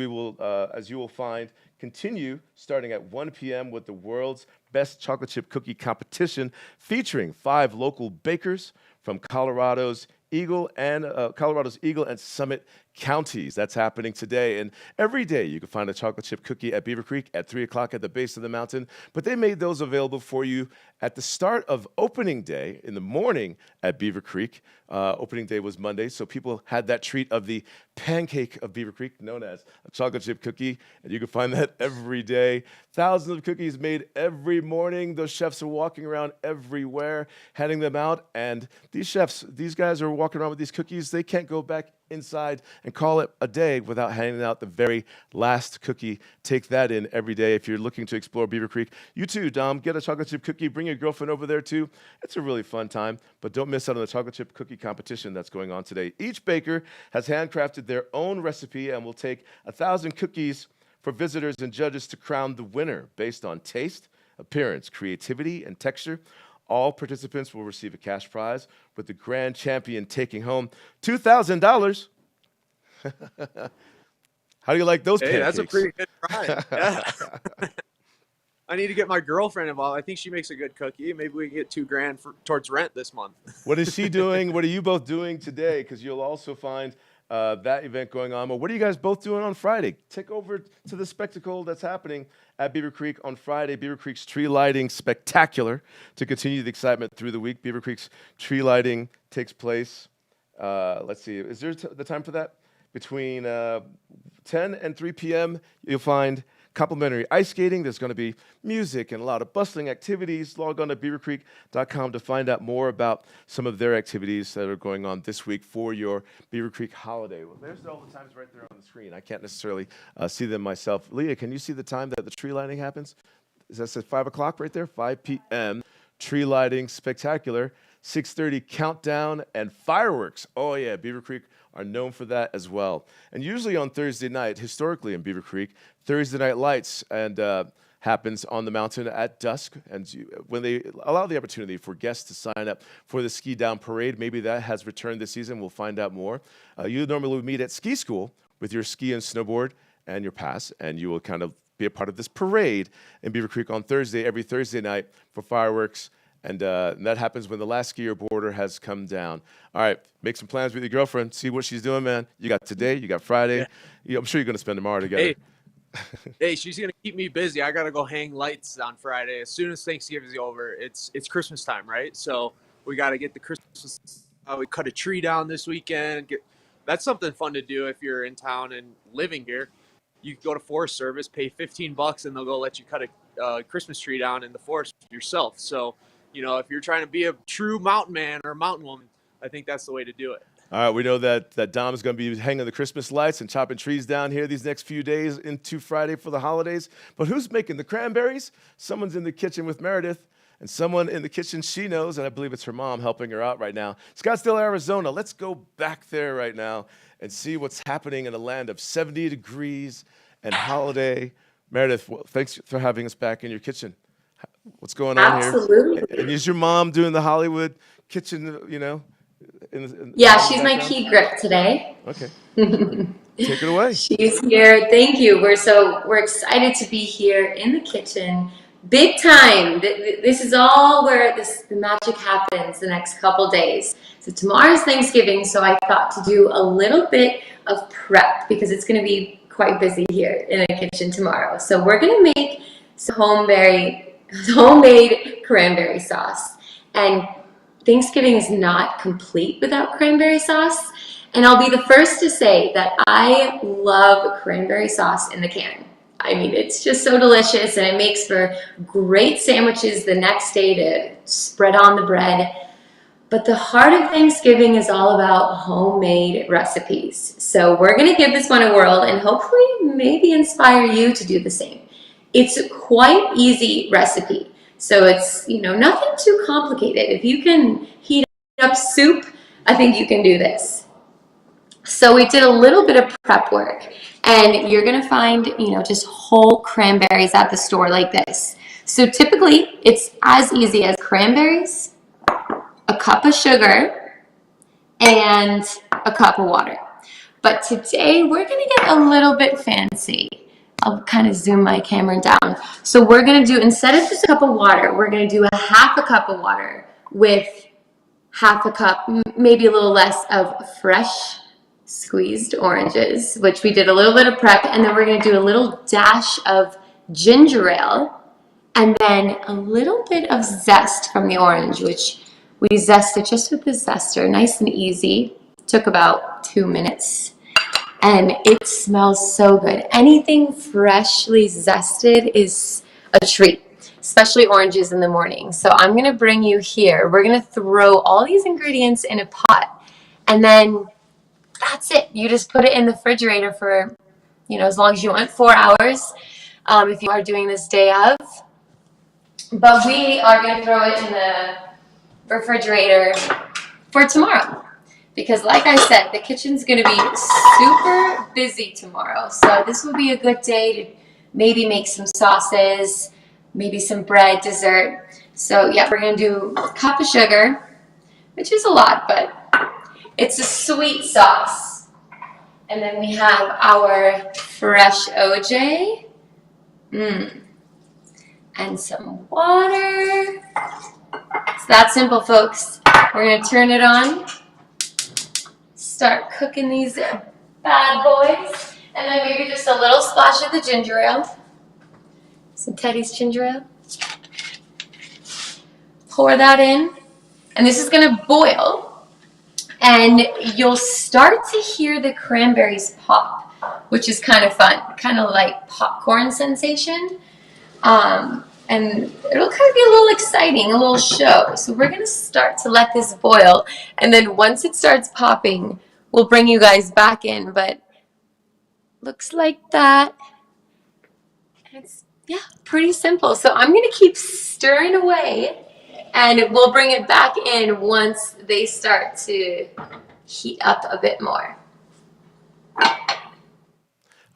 you will find, continue starting at 1 p.m. with the world's best chocolate chip cookie competition featuring 5 local bakers from Colorado's Eagle and Summit counties. That's happening today. And every day you can find a chocolate chip cookie at Beaver Creek at 3 o'clock at the base of the mountain. But they made those available for you at the start of opening day in the morning at Beaver Creek. Opening day was Monday, so people had that treat of the pancake of Beaver Creek, known as a chocolate chip cookie. And you can find that every day. Thousands of cookies made every morning. Those chefs are walking around everywhere, handing them out. And these guys are walking around with these cookies. They can't go back inside and call it a day without handing out the very last cookie. Take that in every day if you're looking to explore Beaver Creek. You too, Dom, get a chocolate chip cookie. Bring your girlfriend over there too. It's a really fun time, but don't miss out on the chocolate chip cookie competition that's going on today. Each baker has handcrafted their own recipe and will take 1,000 cookies for visitors and judges to crown the winner based on taste, appearance, creativity, and texture. All participants will receive a cash prize, with the grand champion taking home $2,000. How do you like those pancakes? That's a pretty good prize. Yeah. I need to get my girlfriend involved. I think she makes a good cookie. Maybe we can get $2,000 towards rent this month. What is she doing? What are you both doing today? Because you'll also find that event going on. But what are you guys both doing on Friday? Take over to the spectacle that's happening at Beaver Creek on Friday. Beaver Creek's tree lighting spectacular to continue the excitement through the week. Beaver Creek's tree lighting takes place. Let's see. Is there the time for that? Between 10 and 3 p.m., you'll find complimentary ice skating. There's going to be music and a lot of bustling activities. Log on to beavercreek.com to find out more about some of their activities that are going on this week for your Beaver Creek holiday. Well, there's all the times right there on the screen. I can't necessarily see them myself. Leah, can you see the time that the tree lighting happens? Is that 5 o'clock right there? 5 p.m. Tree lighting spectacular. 6:30 countdown and fireworks. Oh, yeah, Beaver Creek are known for that as well. And usually on Thursday night, historically in Beaver Creek, Thursday night lights and happens on the mountain at dusk. And when they allow the opportunity for guests to sign up for the ski down parade, maybe that has returned this season. We'll find out more. You normally would meet at ski school with your ski and snowboard and your pass, and you will kind of be a part of this parade in Beaver Creek on Thursday, every Thursday night for fireworks And that happens when the last ski year border has come down. All right, make some plans with your girlfriend. See what she's doing, man. You got today, you got Friday. I'm sure you're going to spend tomorrow together. Hey, hey, she's gonna keep me busy. I gotta go hang lights on Friday. As soon as Thanksgiving's over, it's Christmas time, right? So we gotta get the Christmas. We cut a tree down this weekend. That's something fun to do if you're in town and living here. You can go to Forest Service, pay $15, and they'll go let you cut a Christmas tree down in the forest yourself. So, if you're trying to be a true mountain man or mountain woman, I think that's the way to do it. All right, we know that Dom is going to be hanging the Christmas lights and chopping trees down here these next few days into Friday for the holidays. But who's making the cranberries? Someone's in the kitchen with Meredith, and someone in the kitchen she knows, and I believe it's her mom helping her out right now. Scottsdale, Arizona. Let's go back there right now and see what's happening in a land of 70 degrees and holiday. Meredith, thanks for having us back in your kitchen. What's going on here? Absolutely. And is your mom doing the Hollywood kitchen, Yeah, she's my key grip today. Okay. Take it away. She's here. Thank you. We're excited to be here in the kitchen. Big time. This is all where the magic happens the next couple days. So tomorrow's Thanksgiving, so I thought to do a little bit of prep because it's going to be quite busy here in the kitchen tomorrow. So we're going to make some homemade cranberry sauce. And Thanksgiving is not complete without cranberry sauce. And I'll be the first to say that I love cranberry sauce in the can. I mean, it's just so delicious, and it makes for great sandwiches the next day to spread on the bread. But the heart of Thanksgiving is all about homemade recipes. So we're going to give this one a whirl and hopefully maybe inspire you to do the same. It's a quite easy recipe. So it's, nothing too complicated. If you can heat up soup, I think you can do this. So we did a little bit of prep work, and you're going to find, just whole cranberries at the store like this. So typically it's as easy as cranberries, a cup of sugar, and a cup of water. But today we're going to get a little bit fancy. I'll kind of zoom my camera down. So we're going to do, instead of just a cup of water, we're going to do a half a cup of water with half a cup, maybe a little less, of fresh squeezed oranges, which we did a little bit of prep, and then we're going to do a little dash of ginger ale, and then a little bit of zest from the orange, which we zested just with the zester, nice and easy. Took about 2 minutes. And it smells so good. Anything freshly zested is a treat, especially oranges in the morning. So I'm going to bring you here. We're going to throw all these ingredients in a pot, and then that's it. You just put it in the refrigerator for, as long as you want, 4 hours, if you are doing this day of. But we are going to throw it in the refrigerator for tomorrow. Because like I said, the kitchen's going to be super busy tomorrow. So this will be a good day to maybe make some sauces, maybe some bread, dessert. So yeah, we're going to do a cup of sugar, which is a lot, but it's a sweet sauce. And then we have our fresh OJ. And some water. It's that simple, folks. We're going to turn it on. Start cooking these bad boys. And then maybe just a little splash of the ginger ale. Some Teddy's ginger ale. Pour that in. And this is going to boil. And you'll start to hear the cranberries pop, which is kind of fun. Kind of like popcorn sensation. And it'll kind of be a little exciting, a little show. So we're going to start to let this boil. And then once it starts popping, we'll bring you guys back in. But looks like that. It's, pretty simple. So I'm going to keep stirring away. And we'll bring it back in once they start to heat up a bit more.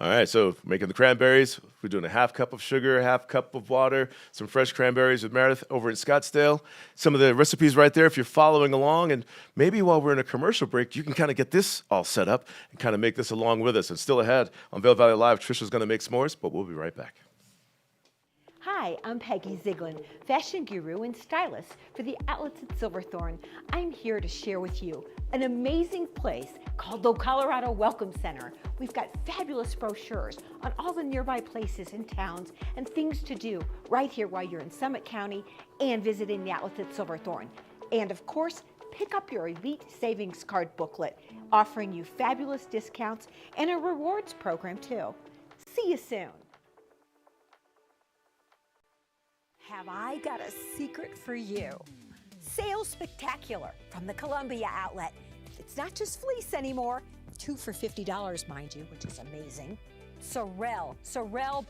All right, so making the cranberries, we're doing a half cup of sugar, half cup of water, some fresh cranberries with Meredith over in Scottsdale. Some of the recipes right there if you're following along, and maybe while we're in a commercial break, you can kind of get this all set up and kind of make this along with us. And still ahead on Vail Valley Live, Trisha's going to make s'mores, but we'll be right back. Hi, I'm Peggy Ziegler, fashion guru and stylist for the outlets at Silverthorne. I'm here to share with you an amazing place called the Colorado Welcome Center. We've got fabulous brochures on all the nearby places and towns and things to do right here while you're in Summit County and visiting the outlets at Silverthorne. And of course, pick up your Elite Savings Card booklet, offering you fabulous discounts and a rewards program too. See you soon. Have I got a secret for you? Sales Spectacular from the Columbia outlet. It's not just fleece anymore. 2 for $50, mind you, which is amazing. Sorel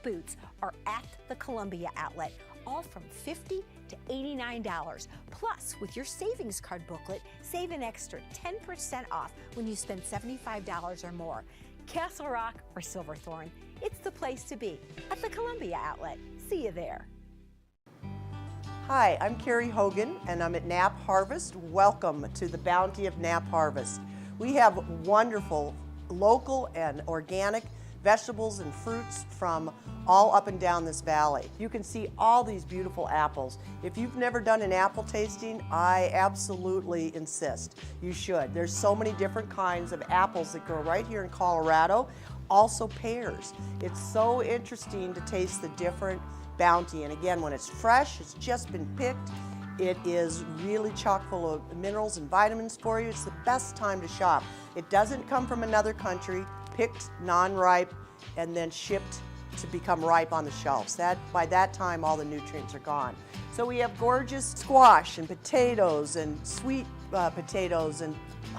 boots are at the Columbia outlet, all from $50 to $89. Plus, with your savings card booklet, save an extra 10% off when you spend $75 or more. Castle Rock or Silverthorne, it's the place to be at the Columbia outlet. See you there. Hi, I'm Carrie Hogan and I'm at Knapp Harvest. Welcome to the bounty of Knapp Harvest. We have wonderful local and organic vegetables and fruits from all up and down this valley. You can see all these beautiful apples. If you've never done an apple tasting, I absolutely insist you should. There's so many different kinds of apples that grow right here in Colorado. Also pears. It's so interesting to taste the different bounty, and again, when it's fresh, it's just been picked, it is really chock full of minerals and vitamins for you. It's the best time to shop. It doesn't come from another country, picked non-ripe, and then shipped to become ripe on the shelves. By that time, all the nutrients are gone. So we have gorgeous squash and potatoes and sweet potatoes and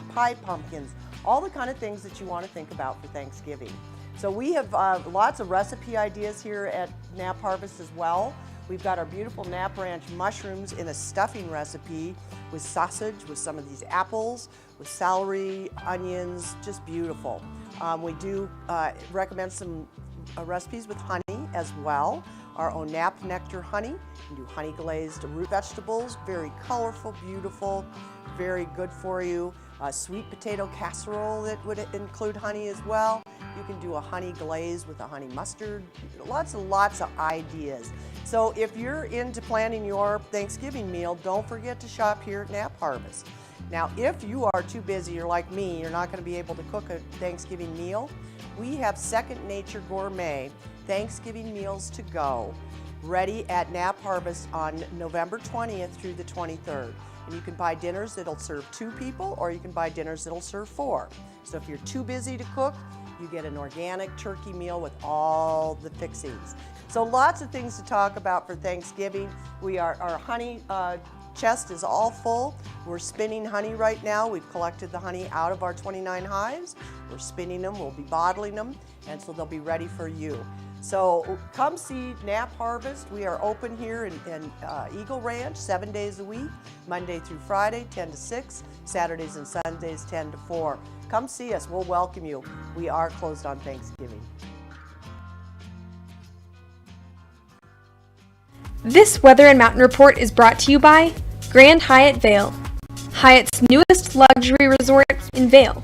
pie pumpkins, all the kind of things that you want to think about for Thanksgiving. So we have lots of recipe ideas here at Knapp Harvest as well. We've got our beautiful Knapp Ranch mushrooms in a stuffing recipe with sausage, with some of these apples, with celery, onions, just beautiful. We do recommend some recipes with honey as well. Our own Knapp Nectar honey. You can do honey glazed root vegetables, very colorful, beautiful, very good for you. A sweet potato casserole that would include honey as well. You can do a honey glaze with a honey mustard. Lots of ideas. So if you're into planning your Thanksgiving meal, don't forget to shop here at Knapp Harvest. Now, if you are too busy, you're like me, you're not going to be able to cook a Thanksgiving meal, we have Second Nature Gourmet Thanksgiving meals to go, ready at Knapp Harvest on November 20th through the 23rd. And you can buy dinners that'll serve 2 people, or you can buy dinners that'll serve 4. So if you're too busy to cook, you get an organic turkey meal with all the fixings. So lots of things to talk about for Thanksgiving. Our honey chest is all full. We're spinning honey right now. We've collected the honey out of our 29 hives. We're spinning them, we'll be bottling them, and so they'll be ready for you. So come see Knapp Harvest. We are open here in Eagle Ranch 7 days a week, Monday through Friday, 10 to 6, Saturdays and Sundays, 10 to 4. Come see us, we'll welcome you. We are closed on Thanksgiving. This Weather and Mountain Report is brought to you by Grand Hyatt Vail, Hyatt's newest luxury resort in Vail.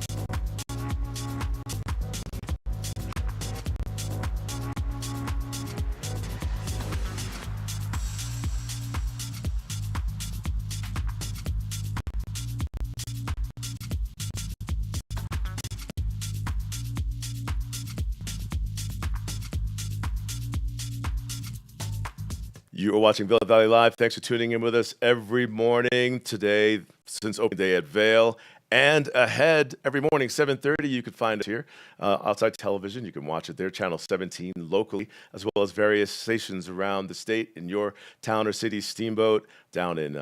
You are watching Vail Valley Live. Thanks for tuning in with us every morning today since opening day at Vail. And ahead every morning, 7:30, you can find us here. Outside television, you can watch it there, Channel 17 locally, as well as various stations around the state in your town or city. Steamboat down in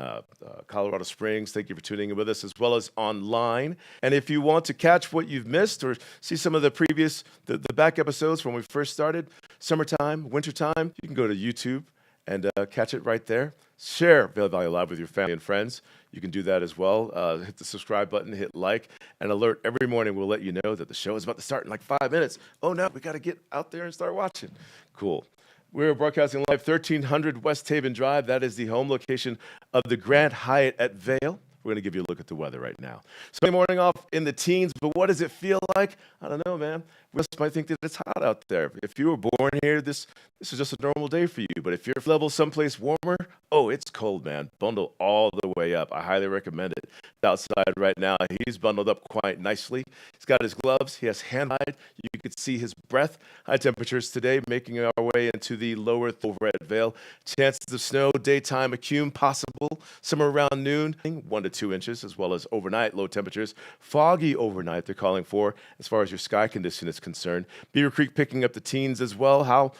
Colorado Springs. Thank you for tuning in with us, as well as online. And if you want to catch what you've missed or see some of the previous, the back episodes from when we first started, summertime, wintertime, you can go to YouTube and catch it right there. Share Vail Valley Live with your family and friends. You can do that as well. Hit the subscribe button, hit like, and alert every morning. We'll let you know that the show is about to start in like 5 minutes. Oh no, we got to get out there and start watching. Cool. We're broadcasting live 1300 West Haven Drive. That is the home location of the Grand Hyatt at Vail. We're going to give you a look at the weather right now. Sunday morning off in the teens, but what does it feel like? I don't know, man. We just might think that it's hot out there. If you were born here, this is just a normal day for you. But if you're level someplace warmer, oh, it's cold, man. Bundle all the way up. I highly recommend it. Outside right now, he's bundled up quite nicely. He's got his gloves. He has hand hide. You can see his breath. High temperatures today, making our way into the lower over at Vail. Chances of snow, daytime accum possible, somewhere around noon, 1 to 2 inches, as well as overnight low temperatures. Foggy overnight, they're calling for, as far as your sky condition is concerned. Beaver Creek picking up the teens as well. How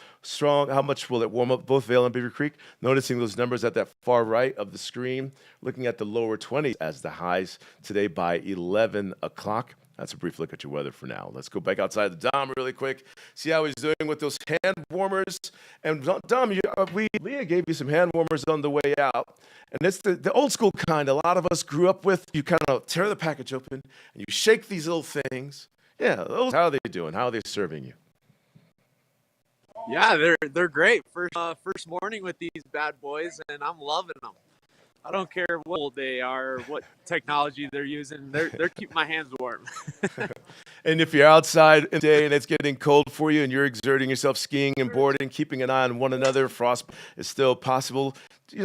much will it warm up both Vail and Beaver Creek? Noticing those numbers at that far right of the screen, looking at the lower 20s as the highs today by 11 o'clock. That's a brief look at your weather for now. Let's go back outside the Dom really quick, see how he's doing with those hand warmers. And Dom, Leah gave you some hand warmers on the way out. And it's the old school kind a lot of us grew up with. You kind of tear the package open and you shake these little things. Yeah, how are they doing? How are they serving you? Yeah, they're great. First morning with these bad boys, and I'm loving them. I don't care what old they are, what technology they're using. They're keeping my hands warm. And if you're outside in the day and it's getting cold for you and you're exerting yourself skiing and boarding, keeping an eye on one another, frost is still possible.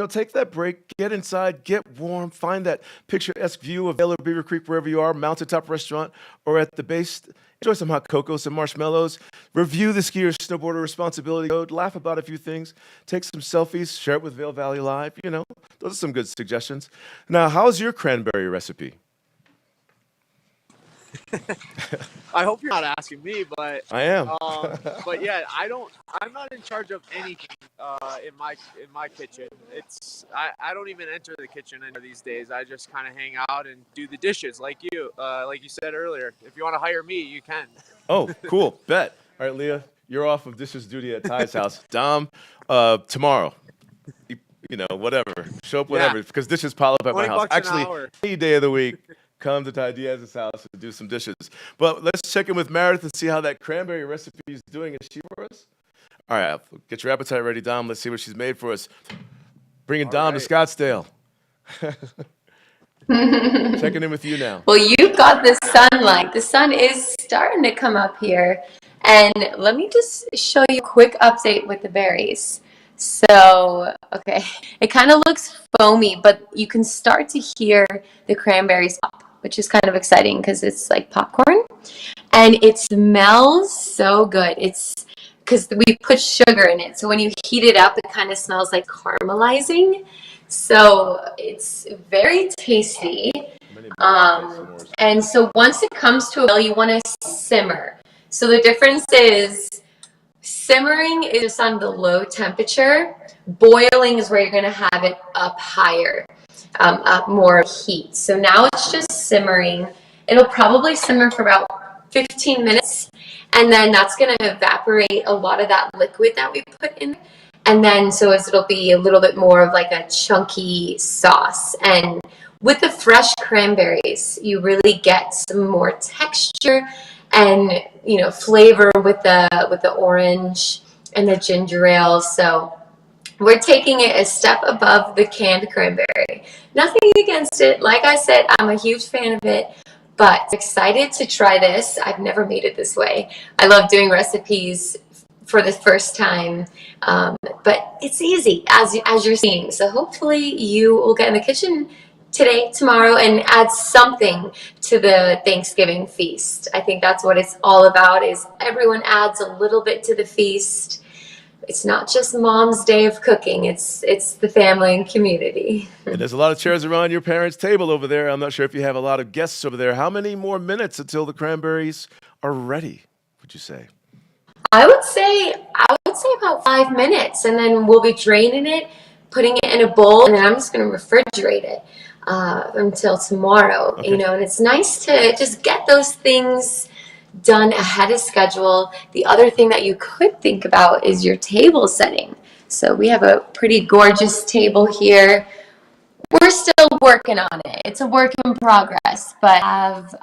Take that break, get inside, get warm, find that picturesque view of Vail or Beaver Creek wherever you are, mountaintop restaurant or at the base. Enjoy some hot cocoa, some marshmallows, review the skier snowboarder responsibility code, laugh about a few things, take some selfies, share it with Vail Valley Live. Those are some good suggestions. Now, how's your cranberry recipe? I hope you're not asking me, but I am. But yeah, I'm not in charge of anything in my kitchen. I don't even enter the kitchen these days. I just kind of hang out and do the dishes, like you said earlier. If you want to hire me, you can. Oh, cool. Bet. All right, Leah, you're off of dishes duty at Ty's house. Dom, tomorrow. Whatever. Show up whenever, because dishes pile up at my house. Actually, any day of the week. Come to Ty Diaz's house and do some dishes. But let's check in with Meredith and see how that cranberry recipe is doing. Is she for us? All right, get your appetite ready, Dom. Let's see what she's made for us. Bringing Dom to Scottsdale. Checking in with you now. Well, you've got the sunlight. The sun is starting to come up here. And let me just show you a quick update with the berries. So, okay, it kind of looks foamy, but you can start to hear the cranberries pop, which is kind of exciting because it's like popcorn. And it smells so good. It's because we put sugar in it. So when you heat it up, it kind of smells like caramelizing. So it's very tasty. And so once it comes to a boil, you want to simmer. So the difference is simmering is just on the low temperature. Boiling is where you're going to have it up higher, up more heat. So now it's just simmering. It'll probably simmer for about 15 minutes. And then that's going to evaporate a lot of that liquid that we put in. And then it'll be a little bit more of like a chunky sauce. And with the fresh cranberries, you really get some more texture and flavor with the orange and the ginger ale. So we're taking it a step above the canned cranberry. Nothing against it. Like I said, I'm a huge fan of it, but excited to try this. I've never made it this way. I love doing recipes for the first time, but it's easy as you're seeing. So hopefully you will get in the kitchen today, tomorrow, and add something to the Thanksgiving feast. I think that's what it's all about, is everyone adds a little bit to the feast. It's not just Mom's day of cooking, it's the family and community. And there's a lot of chairs around your parents' table over there. I'm not sure if you have a lot of guests over there. How many more minutes until the cranberries are ready, would you say? I would say about 5 minutes, and then we'll be draining it, putting it in a bowl, and then I'm just going to refrigerate it until tomorrow. Okay. And it's nice to just get those things done ahead of schedule. The other thing that you could think about is your table setting. So we have a pretty gorgeous table here. We're still working on it. It's a work in progress, but I have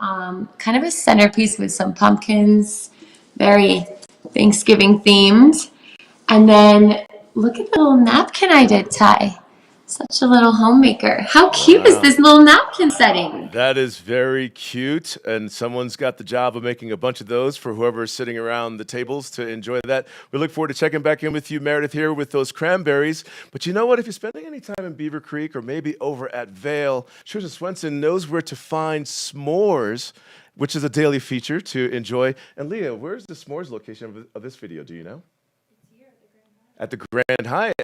kind of a centerpiece with some pumpkins, very Thanksgiving themed. And then look at the little napkin I did, Ty. Such a little homemaker. How cute is this little napkin setting? That is very cute, and someone's got the job of making a bunch of those for whoever is sitting around the tables to enjoy that. We look forward to checking back in with you, Meredith, here with those cranberries. But you know what? If you're spending any time in Beaver Creek or maybe over at Vail, Trisha Swenson knows where to find s'mores, which is a daily feature to enjoy. And Leah, where's the s'mores location of this video? Do you know? At the Grand Hyatt.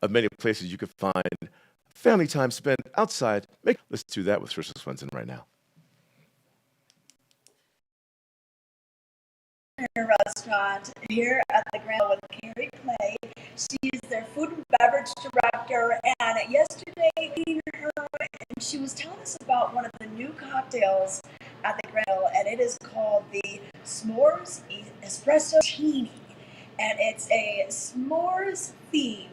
Of many places you could find family time spent outside. Let's do that with Trisha Swenson right now. Restaurant here at the Grand with Carrie Clay. She's their food and beverage director, and yesterday meeting her, and she was telling us about one of the new cocktails at the Grand, and it is called the S'mores Espressotini, and it's a s'mores themed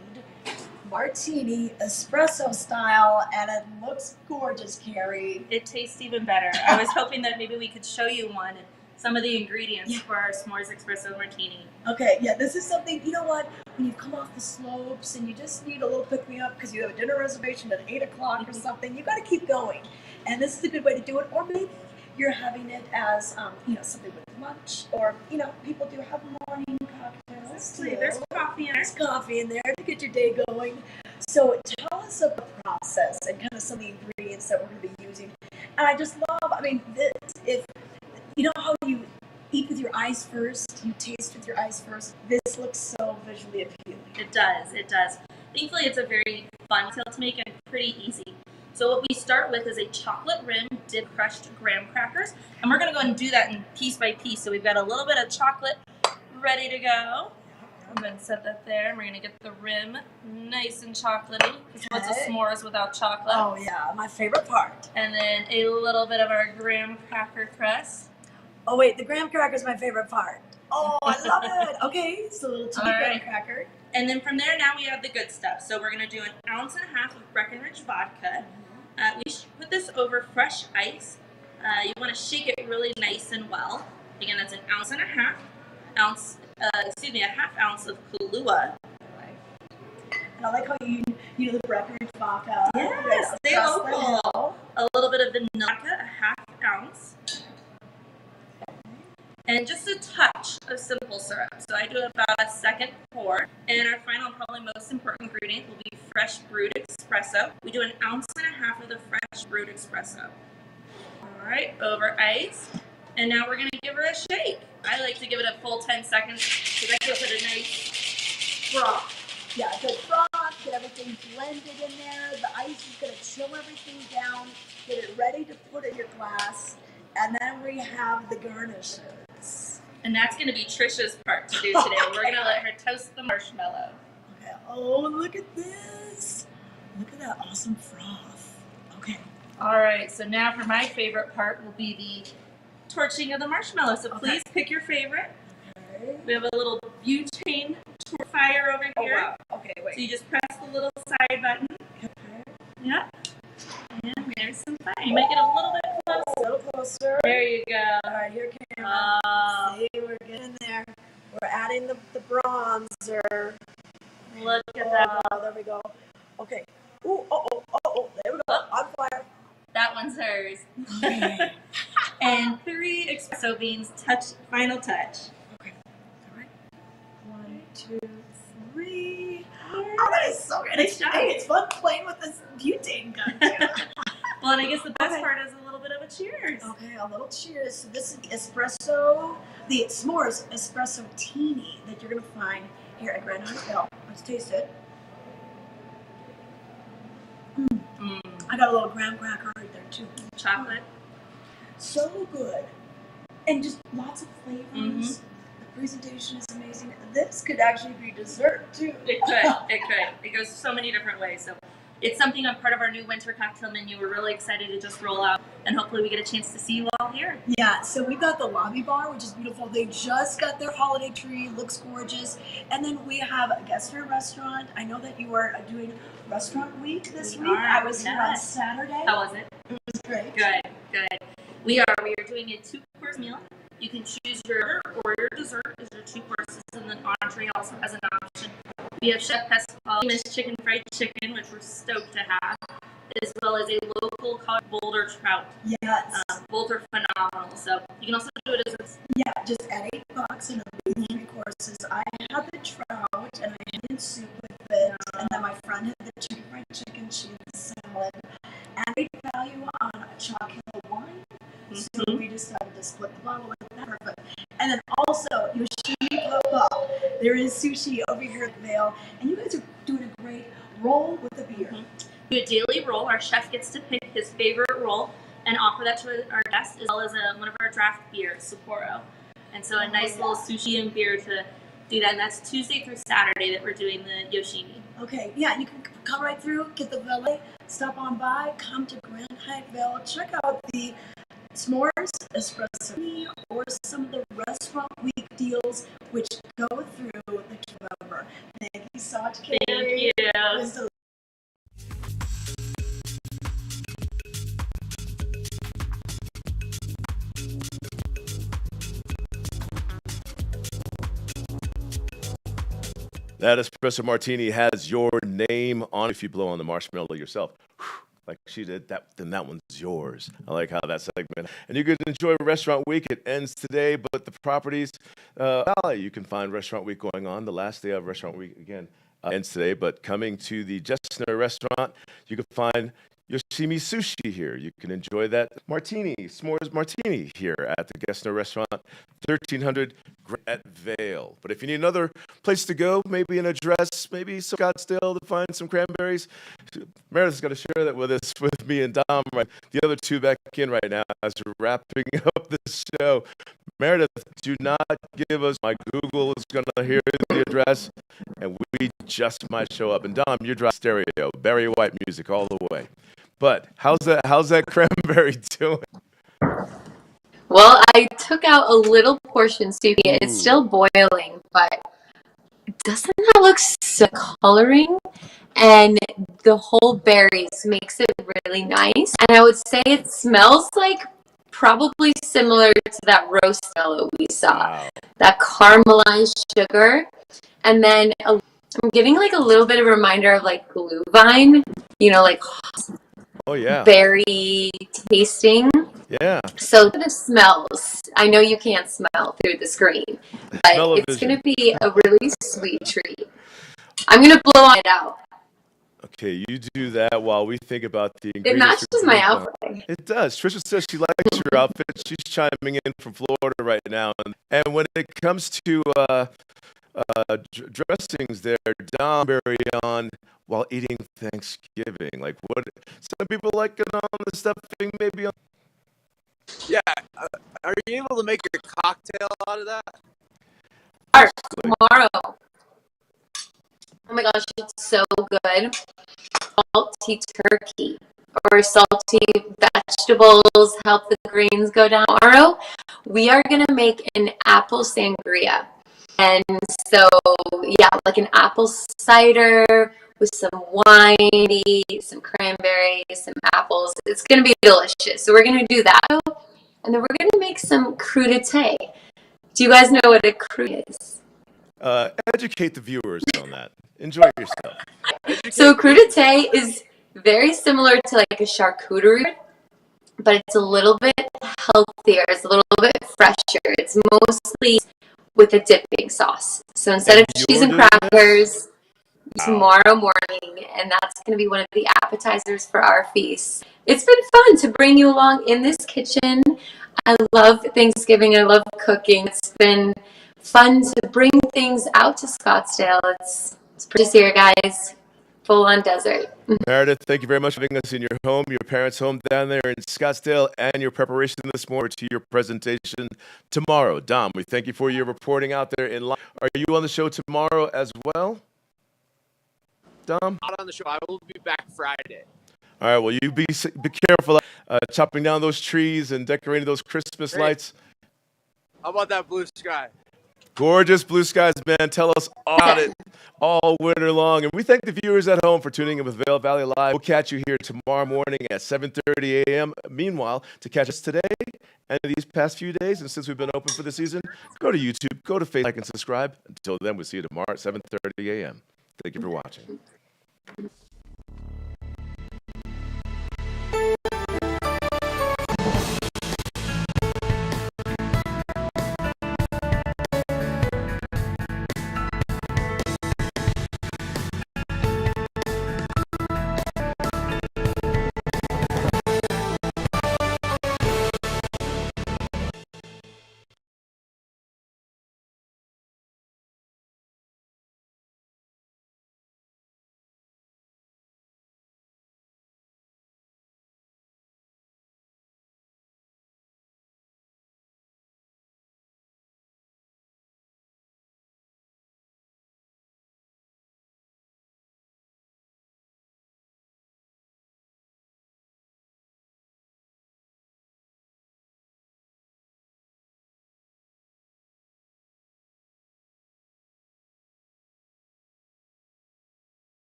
martini espresso style, and it looks gorgeous, Carrie. It tastes even better. I was hoping that maybe we could show you one and some of the ingredients for our s'mores espresso martini. Okay, yeah, this is something, you know what, when you come off the slopes and you just need a little pick-me-up because you have a dinner reservation at 8 o'clock or something, you got to keep going. And this is a good way to do it. Or maybe you're having it as, something with lunch, or, people do have morning cocktails too. There's coffee in there. There's coffee in there to get your day going. So tell us about the process and kind of some of the ingredients that we're going to be using. And I just love, if you know how you eat with your eyes first, you taste with your eyes first, this looks so visually appealing. It does, it does. Thankfully, it's a very fun cocktail to make and pretty easy. So what we start with is a chocolate rim dipped crushed graham crackers. And we're going to go and do that in piece by piece. So we've got a little bit of chocolate ready to go. I'm going to set that there. And we're going to get the rim nice and chocolatey. Because what's a s'mores without chocolate? Oh, yeah, my favorite part. And then a little bit of our graham cracker crust. Oh, wait, the graham cracker is my favorite part. Oh, I love it. Okay, so a little chili graham cracker. And then from there, now we have the good stuff. So we're going to do 1.5 ounces of Breckenridge vodka. We should put this over fresh ice. You want to shake it really nice and well. Again, that's 1.5 ounces. A half ounce of Kahlua. And I like how you do the Breckenridge vodka. Yes, stay local. A little bit of vanilla, 1/2 ounce. And just a touch of simple syrup. So I do about a second pour. And our final, probably most important ingredient will be fresh brewed espresso. We do 1.5 ounces of the fresh brewed espresso. All right, over ice. And now we're going to give her a shake. I like to give it a full 10 seconds because I give it a nice froth. Yeah, good froth, get everything blended in there. The ice is going to chill everything down, get it ready to put in your glass. And then we have the garnishes. And that's going to be Trisha's part to do today. We're going to let her toast the marshmallow. Okay. Oh, look at this. Look at that awesome froth. Okay. All right. So now for my favorite part will be the torching of the marshmallow. So please pick your favorite. Okay. We have a little butane fire over here. Oh, wow. Okay, wait. So you just press the little side button. Okay. Yeah. And there's some fire. You might get a little bit closer. A little closer. There you go. All right, here, camera. See, we're getting there. We're adding the bronzer. Look at that. Oh, there we go. Okay. Ooh, there we go. On fire. That one's hers. Okay. And 3 espresso beans, final touch. Okay. All right. 1, 2, 3. Oh, that is so good. It's fun playing with this butane gun too. Well, and I guess the best part is a little bit of a cheers. Okay, a little cheers. So this is espresso, the s'mores espressotini that you're going to find here at Grand Hyatt. Let's taste it. I got a little graham cracker right there too. Chocolate. So good. And just lots of flavors. The presentation is amazing. This could actually be dessert too. It could. It goes so many different ways. So it's something I'm part of our new winter cocktail menu. We're really excited to just roll out, and hopefully we get a chance to see you all here. Yeah, so we've got the lobby bar, which is beautiful. They just got their holiday tree, looks gorgeous. And then we have a guest fair restaurant. I know that you are doing restaurant week this week. I was here on Saturday. How was it? It was great. Good. We are doing a 2-course meal. You can choose your order or your dessert as your 2 courses, and then entree also has an option. We have Chef Pasquale's chicken fried chicken, which we're stoked have, as well as a local called Boulder trout. Yes. Both are phenomenal. So you can also do it as just add $8 and it'll be 3 courses. I had the trout and I had the soup with it, and then my friend had the chicken fried chicken, she had the salad. Added value on a Chalk Hill wine, so we decided to split the bottle with that. Perfect. And then also yoshimi pop. There is sushi over here at Vail, and you guys are doing a great roll with the beer. Do a daily roll. Our chef gets to pick his favorite roll and offer that to our guests, as well as one of our draft beers, Sapporo. And so a nice little sushi and beer to do that. And that's Tuesday through Saturday that we're doing the yoshimi. Okay, yeah, you can come right through, get the valet, stop on by, come to Grand Hyatt Vail, check out the s'mores, Espressotini, or some of the restaurant week deals which go through the November. Thank you so much, Carrie. Thank you. It was delicious. That espresso martini has your name on it if you blow on the marshmallow yourself. Like she did, then that one's yours. I like how that segment. And you can enjoy Restaurant Week. It ends today, but the properties, you can find Restaurant Week going on. The last day of Restaurant Week, again, ends today. But coming to the Jessner restaurant, you can find yoshimi sushi here. You can enjoy that martini, s'mores martini here at the Gessner restaurant, 1300 at Vail. But if you need another place to go, maybe an address, maybe some Scottsdale to find some cranberries, Meredith's got to share that with us, with me and Dom, right? The other two back in right now as we're wrapping up the show. Meredith, do not give us, my Google is going to hear the address, and we just might show up. And Dom, you're driving stereo, Barry White music all the way. But how's that cranberry doing? Well, I took out a little portion, so it's still boiling, but doesn't that look so coloring? And the whole berries makes it really nice. And I would say it smells like probably similar to that roast mellow we saw. Wow. That caramelized sugar. And then I'm getting like a little bit of a reminder of like blue vine, like berry tasting. Yeah. So the smells, I know you can't smell through the screen, but it's going to be a really sweet treat. I'm going to blow it out. Okay, you do that while we think about the ingredients. It matches my outfit. It does. Trisha says she likes your outfit. She's chiming in from Florida right now. And when it comes to dressings there, Dom, very on while eating Thanksgiving. Like what? Some people like it on the stuffing, maybe on. Yeah, are you able to make a cocktail out of that? Tomorrow. Oh my gosh, it's so good. Salty turkey or salty vegetables help the greens go down. Tomorrow, we are going to make an apple sangria. And so, yeah, like an apple cider with some wine, some cranberries, some apples. It's going to be delicious. So we're going to do that. And then we're going to make some crudité. Do you guys know what a crudité is? Educate the viewers on that. Enjoy yourself. So crudité is very similar to like a charcuterie, but it's a little bit healthier. It's a little bit fresher. It's mostly with a dipping sauce. So instead of cheese and crackers, tomorrow morning, and that's going to be one of the appetizers for our feast. It's been fun to bring you along in this kitchen. I love Thanksgiving. I love cooking. It's been fun to bring things out to Scottsdale. It's pretty here, guys. Full on desert. Meredith, thank you very much for having us in your home, your parents' home down there in Scottsdale, and your preparation this morning to your presentation tomorrow. Dom, we thank you for your reporting out there in live. Are you on the show tomorrow as well, Dom? Not on the show. I will be back Friday. All right, well, you be careful chopping down those trees and decorating those Christmas lights. How about that blue sky? Gorgeous blue skies, man. Tell us about it all winter long. And we thank the viewers at home for tuning in with Vail Valley Live. We'll catch you here tomorrow morning at 7:30 a.m. Meanwhile, to catch us today and these past few days, and since we've been open for the season, go to YouTube, go to Facebook, like and subscribe. Until then, we'll see you tomorrow at 7:30 a.m. Thank you for watching.